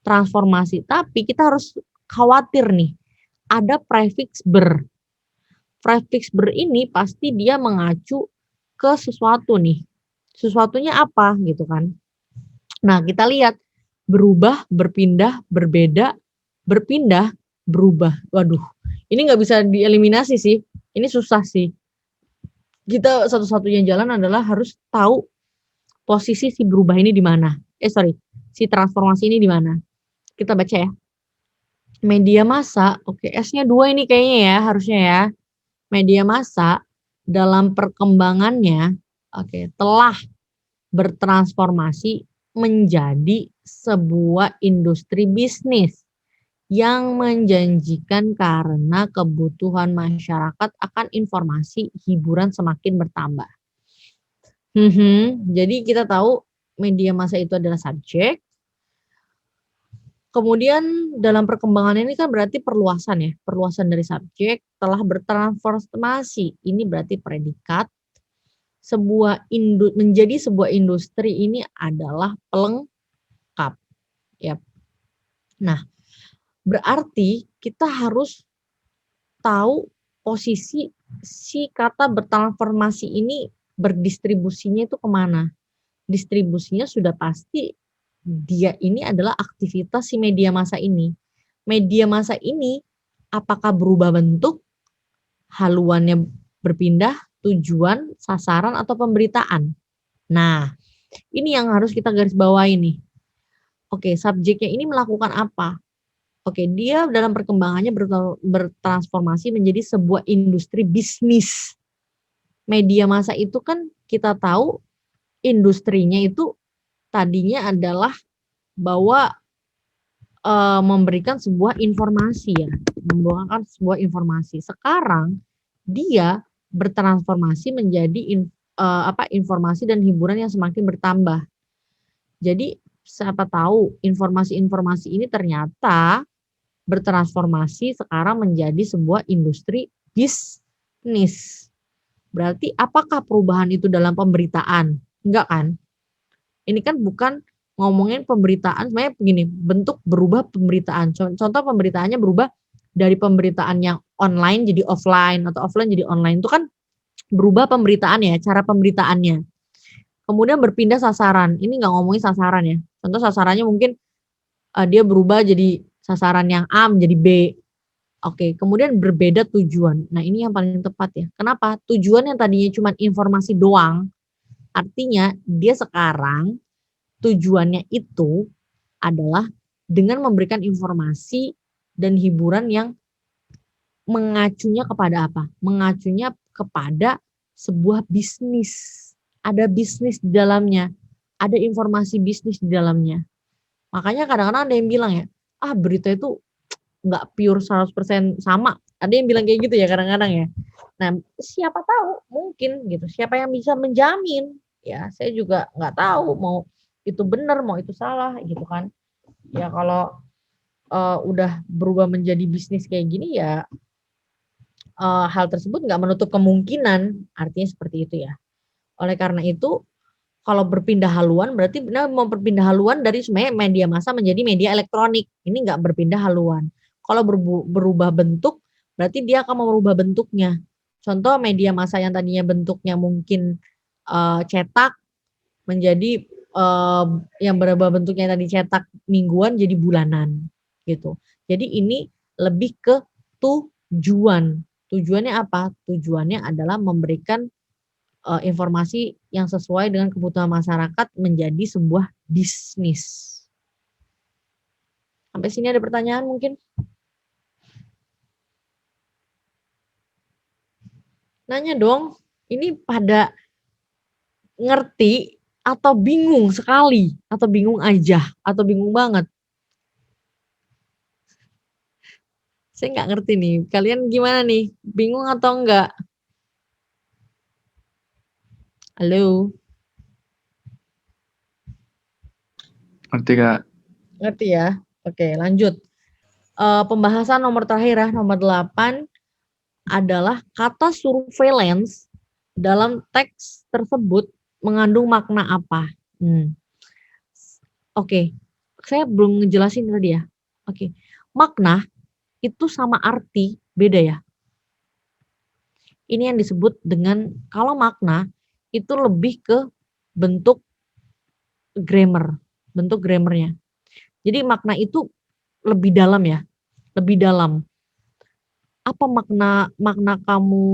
Transformasi. Tapi kita harus khawatir nih. Ada prefix ber. Prefix ber ini pasti dia mengacu ke sesuatu nih. Sesuatunya apa gitu kan. Nah, kita lihat berubah, berpindah, berbeda, berpindah, berubah. Waduh, ini nggak bisa dieliminasi sih. Ini susah sih. Kita satu-satunya jalan adalah harus tahu posisi si berubah ini di mana. Si transformasi ini di mana. Kita baca ya. Media massa, oke, S-nya 2 ini kayaknya ya, harusnya ya. Media massa dalam perkembangannya, telah bertransformasi menjadi sebuah industri bisnis yang menjanjikan karena kebutuhan masyarakat akan informasi hiburan semakin bertambah. Jadi kita tahu media massa itu adalah subjek. Kemudian dalam perkembangan ini kan berarti perluasan ya, perluasan dari subjek telah bertransformasi. Ini berarti predikat. Menjadi sebuah industri ini adalah pelengkap. Yap. Nah, berarti kita harus tahu posisi si kata bertransformasi ini berdistribusinya itu kemana. Distribusinya sudah pasti dia ini adalah aktivitas si media massa ini. Media massa ini apakah berubah bentuk, haluannya berpindah, tujuan, sasaran, atau pemberitaan. Nah, ini yang harus kita garis bawahi nih. Oke, subjeknya ini melakukan apa? Oke, dia dalam perkembangannya bertransformasi menjadi sebuah industri bisnis. Media massa itu kan kita tahu industrinya itu tadinya adalah bahwa memberikan sebuah informasi ya, membawakan sebuah informasi. Sekarang dia bertransformasi menjadi informasi dan hiburan yang semakin bertambah. Jadi siapa tahu informasi-informasi ini ternyata bertransformasi sekarang menjadi sebuah industri bisnis. Berarti apakah perubahan itu dalam pemberitaan? Enggak kan? Ini kan bukan ngomongin pemberitaan, sebenarnya begini, bentuk berubah pemberitaan. Contoh pemberitaannya berubah dari pemberitaan yang online jadi offline atau offline jadi online. Itu kan berubah pemberitaan ya, cara pemberitaannya. Kemudian berpindah sasaran. Ini nggak ngomongin sasaran ya. Contoh sasarannya mungkin dia berubah jadi sasaran yang A menjadi B. Oke, kemudian berbeda tujuan. Nah, ini yang paling tepat ya. Kenapa? Tujuan yang tadinya cuma informasi doang, artinya dia sekarang tujuannya itu adalah dengan memberikan informasi dan hiburan yang mengacunya kepada apa? Mengacunya kepada sebuah bisnis. Ada bisnis di dalamnya. Ada informasi bisnis di dalamnya. Makanya kadang-kadang ada yang bilang ya, berita itu nggak pure 100% sama. Ada yang bilang kayak gitu ya kadang-kadang ya. Nah, siapa tahu mungkin gitu. Siapa yang bisa menjamin? Ya, saya juga nggak tahu mau itu benar, mau itu salah gitu kan. Ya kalau udah berubah menjadi bisnis kayak gini ya hal tersebut nggak menutup kemungkinan, artinya seperti itu ya. Oleh karena itu kalau berpindah haluan berarti benar mau berpindah haluan dari sebenarnya media massa menjadi media elektronik. Ini nggak berpindah haluan. Kalau berubah bentuk berarti dia akan merubah bentuknya. Contoh media massa yang tadinya bentuknya mungkin cetak menjadi yang berubah bentuknya tadi cetak mingguan jadi bulanan gitu. Jadi ini lebih ke tujuan. Tujuannya apa? Tujuannya adalah memberikan informasi yang sesuai dengan kebutuhan masyarakat menjadi sebuah bisnis. Sampai sini ada pertanyaan mungkin? Nanya dong, ini pada ngerti atau bingung sekali, atau bingung aja, atau bingung banget? Saya nggak ngerti nih, kalian gimana nih? Bingung atau enggak? Halo? Ngerti Kak? Ngerti ya? Oke, lanjut. Pembahasan nomor terakhir ya, nomor 8 adalah kata surveillance dalam teks tersebut mengandung makna apa? Oke, saya belum ngejelasin tadi ya. Oke, makna itu sama arti beda ya. Ini yang disebut dengan, kalau makna itu lebih ke bentuk grammar, bentuk grammarnya. Jadi makna itu lebih dalam ya, lebih dalam. Apa makna kamu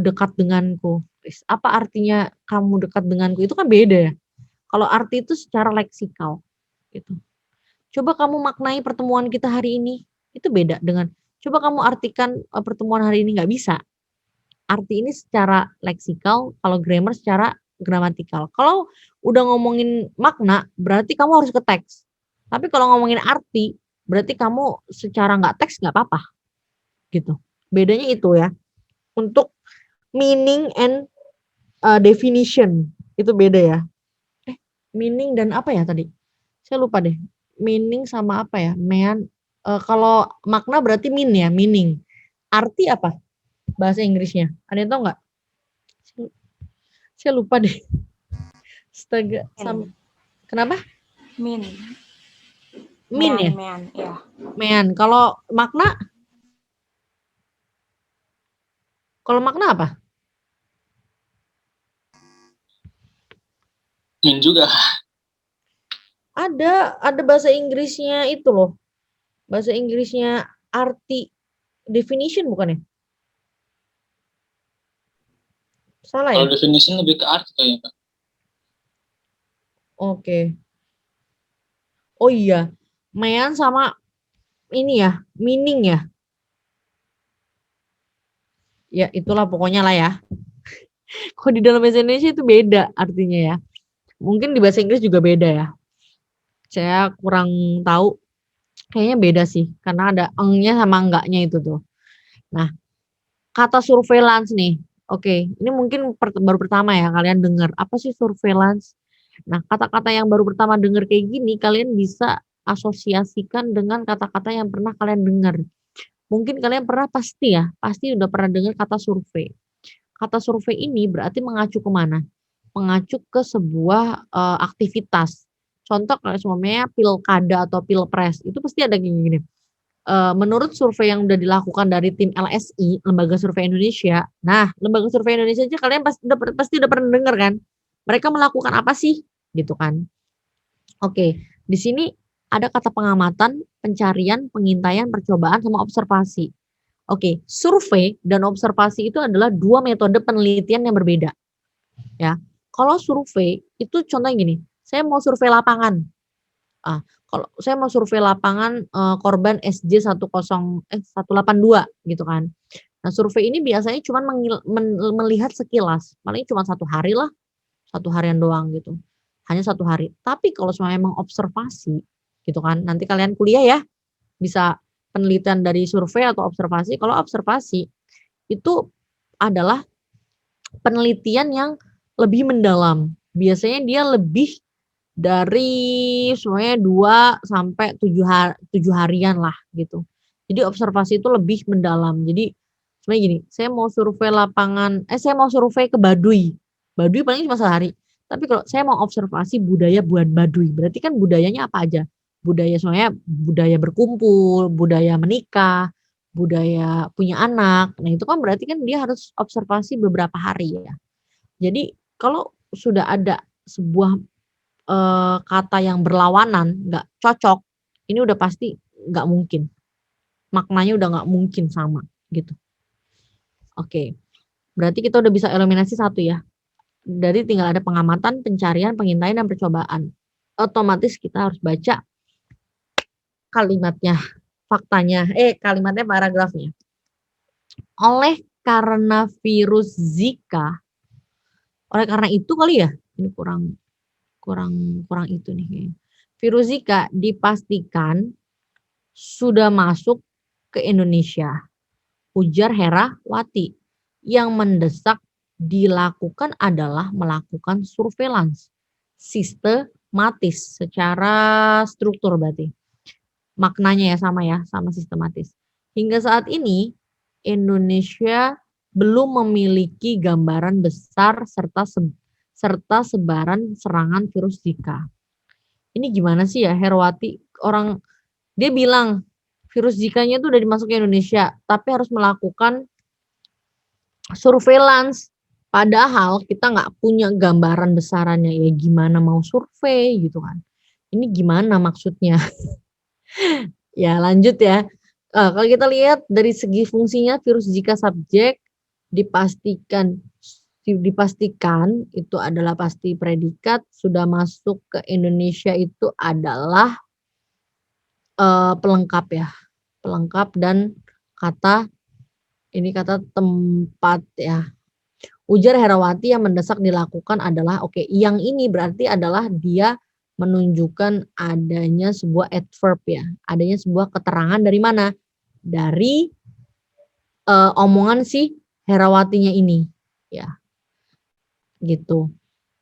dekat denganku? Apa artinya kamu dekat denganku? Itu kan beda ya. Kalau arti itu secara leksikal gitu. Coba kamu maknai pertemuan kita hari ini, itu beda dengan coba kamu artikan pertemuan hari ini, nggak bisa. Arti ini secara leksikal, kalau grammar secara gramatikal. Kalau udah ngomongin makna, berarti kamu harus ke teks. Tapi kalau ngomongin arti, berarti kamu secara nggak teks nggak apa-apa. Gitu. Bedanya itu ya. Untuk meaning and definition, itu beda ya. Meaning dan apa ya tadi? Saya lupa deh. Meaning sama apa ya? Kalau makna berarti ya, meaning. Arti apa? Bahasa Inggrisnya. Ada yang tahu nggak? Saya lupa deh. Astaga. Kenapa? Mean Ya? ya. Mean. Kalau makna? Kalau makna apa? Mean juga. Ada bahasa Inggrisnya itu loh. Bahasa Inggrisnya arti, definition bukan ya? Salah ya? Kalau definition lebih ke arti kayaknya Kak. Oke. Oh iya, mean sama ini ya, meaning ya. Ya itulah pokoknya lah ya. Kok di dalam bahasa Indonesia itu beda artinya ya. Mungkin di bahasa Inggris juga beda ya. Saya kurang tahu. Kayaknya beda sih, karena ada eng-nya sama enggaknya itu tuh. Nah, kata surveillance nih. Oke, ini mungkin baru pertama ya kalian dengar. Apa sih surveillance? Nah, kata-kata yang baru pertama dengar kayak gini, kalian bisa asosiasikan dengan kata-kata yang pernah kalian dengar. Mungkin kalian pasti udah pernah dengar kata survei. Kata survei ini berarti mengacu kemana? Mengacu ke sebuah aktivitas. Contoh kalau semuanya pilkada atau pilpres, itu pasti ada gini-gini. Menurut survei yang udah dilakukan dari tim LSI, Lembaga Survei Indonesia. Nah, Lembaga Survei Indonesia aja kalian pasti udah pernah dengar kan? Mereka melakukan apa sih? Gitu kan. Oke, di sini ada kata pengamatan, pencarian, pengintaian, percobaan, sama observasi. Oke, survei dan observasi itu adalah dua metode penelitian yang berbeda. Ya, kalau survei itu contohnya gini, saya mau survei lapangan. Kalau saya mau survei lapangan korban SJ 182 gitu kan. Nah, survei ini biasanya cuma melihat sekilas, paling cuma 1 hari lah, 1 harian doang gitu. Hanya 1 hari. Tapi kalau memang observasi gitu kan, nanti kalian kuliah ya, bisa penelitian dari survei atau observasi. Kalau observasi itu adalah penelitian yang lebih mendalam. Biasanya dia lebih dari semuanya 2 sampai 7 harian lah gitu. Jadi observasi itu lebih mendalam. Jadi sebenarnya gini, saya mau survei ke Baduy. Baduy paling cuma sehari. Tapi kalau saya mau observasi budaya buat Baduy, berarti kan budayanya apa aja? Budaya semuanya, budaya berkumpul, budaya menikah, budaya punya anak. Nah, itu kan berarti kan dia harus observasi beberapa hari ya. Jadi kalau sudah ada sebuah kata yang berlawanan, nggak cocok, ini udah pasti nggak mungkin. maknanya udah nggak mungkin sama gitu. Oke, berarti kita udah bisa eliminasi satu ya. Jadi tinggal ada pengamatan, pencarian, pengintaian, dan percobaan. Otomatis kita harus baca kalimatnya, faktanya, kalimatnya, paragrafnya. Oleh karena virus Zika, oleh karena itu kali ya, ini kurang itu nih kayaknya. Virus Zika dipastikan sudah masuk ke Indonesia, ujar Herawati. Yang mendesak dilakukan adalah melakukan surveillance sistematis secara struktur berarti. Maknanya ya, sama sistematis. Hingga saat ini Indonesia belum memiliki gambaran besar serta sebaran serangan virus Zika. Ini gimana sih ya Herawati? Dia bilang virus Zika-nya itu udah dimasuk ke Indonesia, tapi harus melakukan surveillance. Padahal kita nggak punya gambaran besarannya, ya gimana mau survei gitu kan. Ini gimana maksudnya? Ya lanjut ya. Kalau kita lihat dari segi fungsinya, virus Zika subjek dipastikan itu adalah pasti predikat sudah masuk ke Indonesia itu adalah pelengkap ya, pelengkap dan kata tempat ya. Ujar Herawati yang mendesak dilakukan adalah yang ini berarti adalah dia menunjukkan adanya sebuah adverb ya, adanya sebuah keterangan dari mana? Dari omongan si Herawatinya ini ya. Gitu.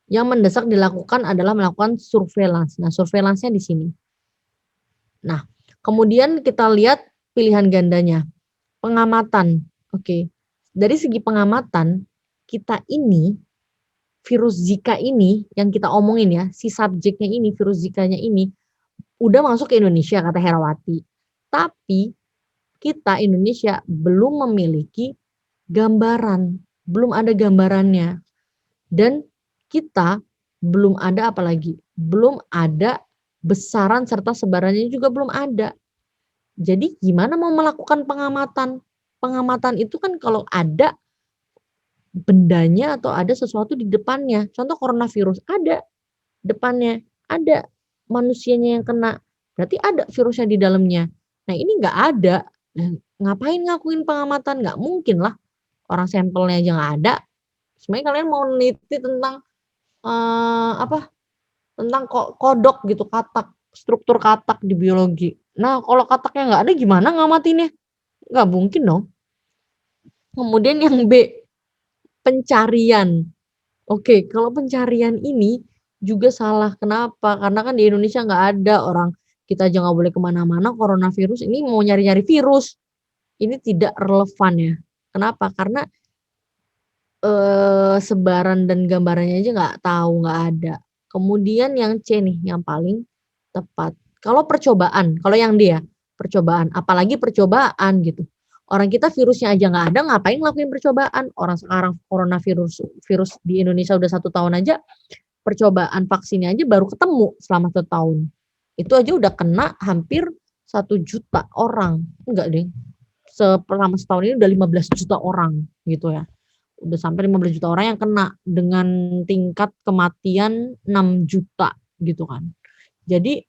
Yang mendesak dilakukan adalah melakukan surveillance. Nah, surveillance-nya di sini. Nah, kemudian kita lihat pilihan gandanya. Pengamatan. Oke. Dari segi pengamatan, kita ini virus Zika ini yang kita omongin ya, si subjeknya ini, virus Zikanya ini udah masuk ke Indonesia kata Herawati. Tapi kita Indonesia belum memiliki gambaran, belum ada gambarannya. Dan kita belum ada apalagi, belum ada besaran serta sebarannya juga belum ada. Jadi gimana mau melakukan pengamatan? Pengamatan itu kan kalau ada bendanya atau ada sesuatu di depannya. Contoh coronavirus ada depannya, ada manusianya yang kena. Berarti ada virusnya di dalamnya. Nah ini nggak ada. Nah, ngapain ngakuin pengamatan? Nggak mungkin lah. Orang sampelnya aja nggak ada. Sebenarnya kalian mau neliti tentang tentang kodok gitu, katak, struktur katak di biologi. Nah kalau kataknya nggak ada gimana ngamatinnya? Nggak mungkin dong. Kemudian yang B, pencarian. Oke, kalau pencarian ini juga salah. Kenapa? Karena kan di Indonesia nggak ada, orang kita aja nggak boleh kemana-mana, coronavirus ini mau nyari-nyari virus. Ini tidak relevan ya. Kenapa? Karena sebaran dan gambarannya aja nggak tahu, nggak ada. Kemudian yang C nih, yang paling tepat. Kalau percobaan, kalau yang dia percobaan, apalagi percobaan gitu. Orang kita virusnya aja nggak ada, ngapain ngelakuin percobaan? Orang sekarang coronavirus di Indonesia udah 1 tahun aja, percobaan vaksinnya aja baru ketemu selama 1 tahun. Itu aja udah kena hampir 1 juta orang. Enggak deh, selama setahun ini udah 15 juta orang gitu ya. Udah sampai 15 juta orang yang kena dengan tingkat kematian 6 juta gitu kan. Jadi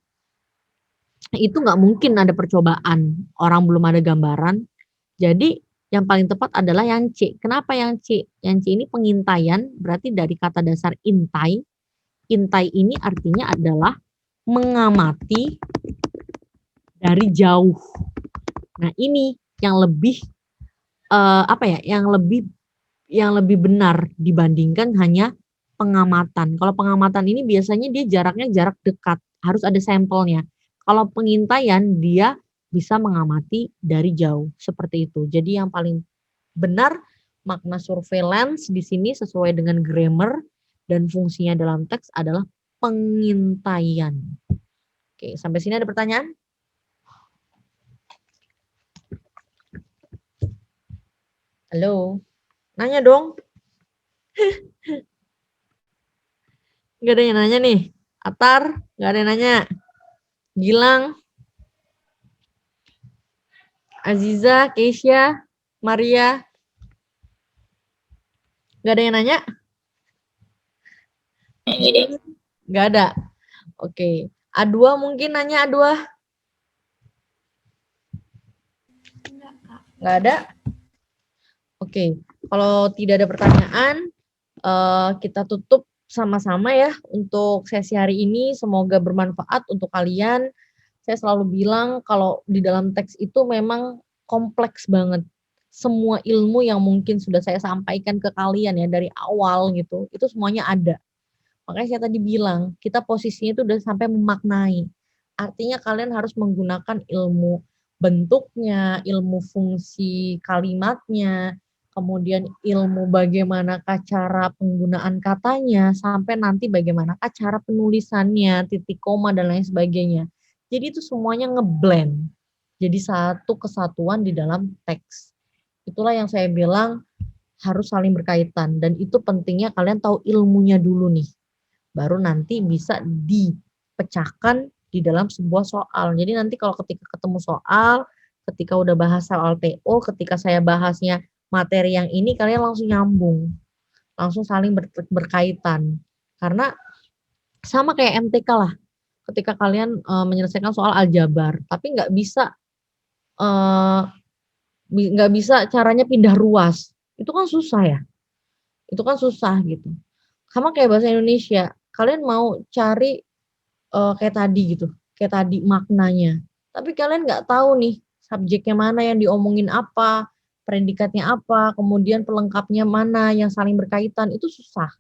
itu nggak mungkin ada percobaan, orang belum ada gambaran. Jadi yang paling tepat adalah yang C. Kenapa yang C? Yang C ini pengintaian, berarti dari kata dasar intai. Intai ini artinya adalah mengamati dari jauh. Nah ini yang lebih yang lebih benar dibandingkan hanya pengamatan. Kalau pengamatan ini biasanya dia jaraknya jarak dekat, harus ada sampelnya. Kalau pengintaian dia bisa mengamati dari jauh, seperti itu. Jadi yang paling benar makna surveillance di sini sesuai dengan grammar dan fungsinya dalam teks adalah pengintaian. Oke, sampai sini ada pertanyaan? Halo? Nanya dong. Gak ada yang nanya nih. Atar, gak ada yang nanya. Gilang. Aziza, Keisha, Maria. Gak ada yang nanya? Gak ada. Oke. A2 mungkin nanya A2. Gak ada? Oke. Kalau tidak ada pertanyaan, kita tutup sama-sama ya untuk sesi hari ini. Semoga bermanfaat untuk kalian. Saya selalu bilang kalau di dalam teks itu memang kompleks banget. Semua ilmu yang mungkin sudah saya sampaikan ke kalian ya dari awal gitu, itu semuanya ada. Makanya saya tadi bilang, kita posisinya itu udah sampai memaknai. Artinya kalian harus menggunakan ilmu bentuknya, ilmu fungsi kalimatnya, kemudian ilmu bagaimanakah cara penggunaan katanya, sampai nanti bagaimanakah cara penulisannya, titik koma dan lain sebagainya. Jadi itu semuanya ngeblend. Jadi satu kesatuan di dalam teks. Itulah yang saya bilang harus saling berkaitan. Dan itu pentingnya kalian tahu ilmunya dulu nih. Baru nanti bisa dipecahkan di dalam sebuah soal. Jadi nanti kalau ketika ketemu soal, ketika udah bahas soal TO, ketika saya bahasnya materi yang ini, kalian langsung nyambung. Langsung saling berkaitan. Karena sama kayak MTK lah. Ketika kalian menyelesaikan soal aljabar, tapi nggak bisa caranya pindah ruas, itu kan susah ya, itu kan susah gitu. Sama kayak bahasa Indonesia, kalian mau cari kayak tadi gitu, kayak tadi maknanya, tapi kalian nggak tahu nih subjeknya mana yang diomongin apa, predikatnya apa, kemudian pelengkapnya mana yang saling berkaitan, itu susah.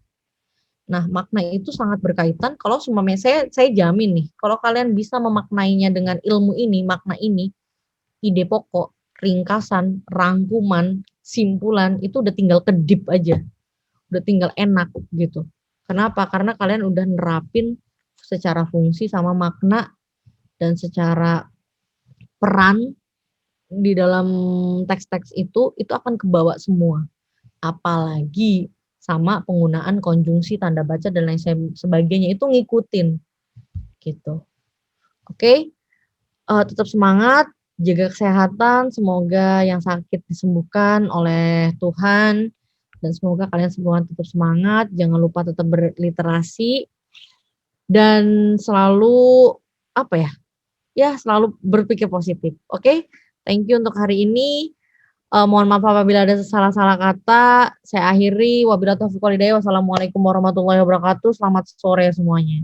Nah, makna itu sangat berkaitan kalau semuanya saya jamin nih, kalau kalian bisa memaknainya dengan ilmu ini, makna ini, ide pokok, ringkasan, rangkuman, simpulan, itu udah tinggal kedip aja. Udah tinggal enak gitu. Kenapa? Karena kalian udah nerapin secara fungsi sama makna dan secara peran di dalam teks-teks itu akan kebawa semua. Apalagi sama penggunaan konjungsi, tanda baca, dan lain sebagainya, itu ngikutin gitu. Oke, tetap semangat, jaga kesehatan, semoga yang sakit disembuhkan oleh Tuhan, dan semoga kalian semua tetap semangat, jangan lupa tetap berliterasi, dan selalu selalu berpikir positif. Oke, thank you untuk hari ini. Mohon maaf apabila ada salah-salah kata. Saya akhiri. Wabillahi taufiq wal hidayah. Wassalamualaikum warahmatullahi wabarakatuh. Selamat sore semuanya.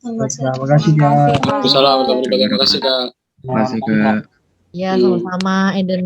Terima kasih Kak. Assalamualaikum warahmatullahi wabarakatuh. Terima kasih Kak. Ya, sama-sama Eden.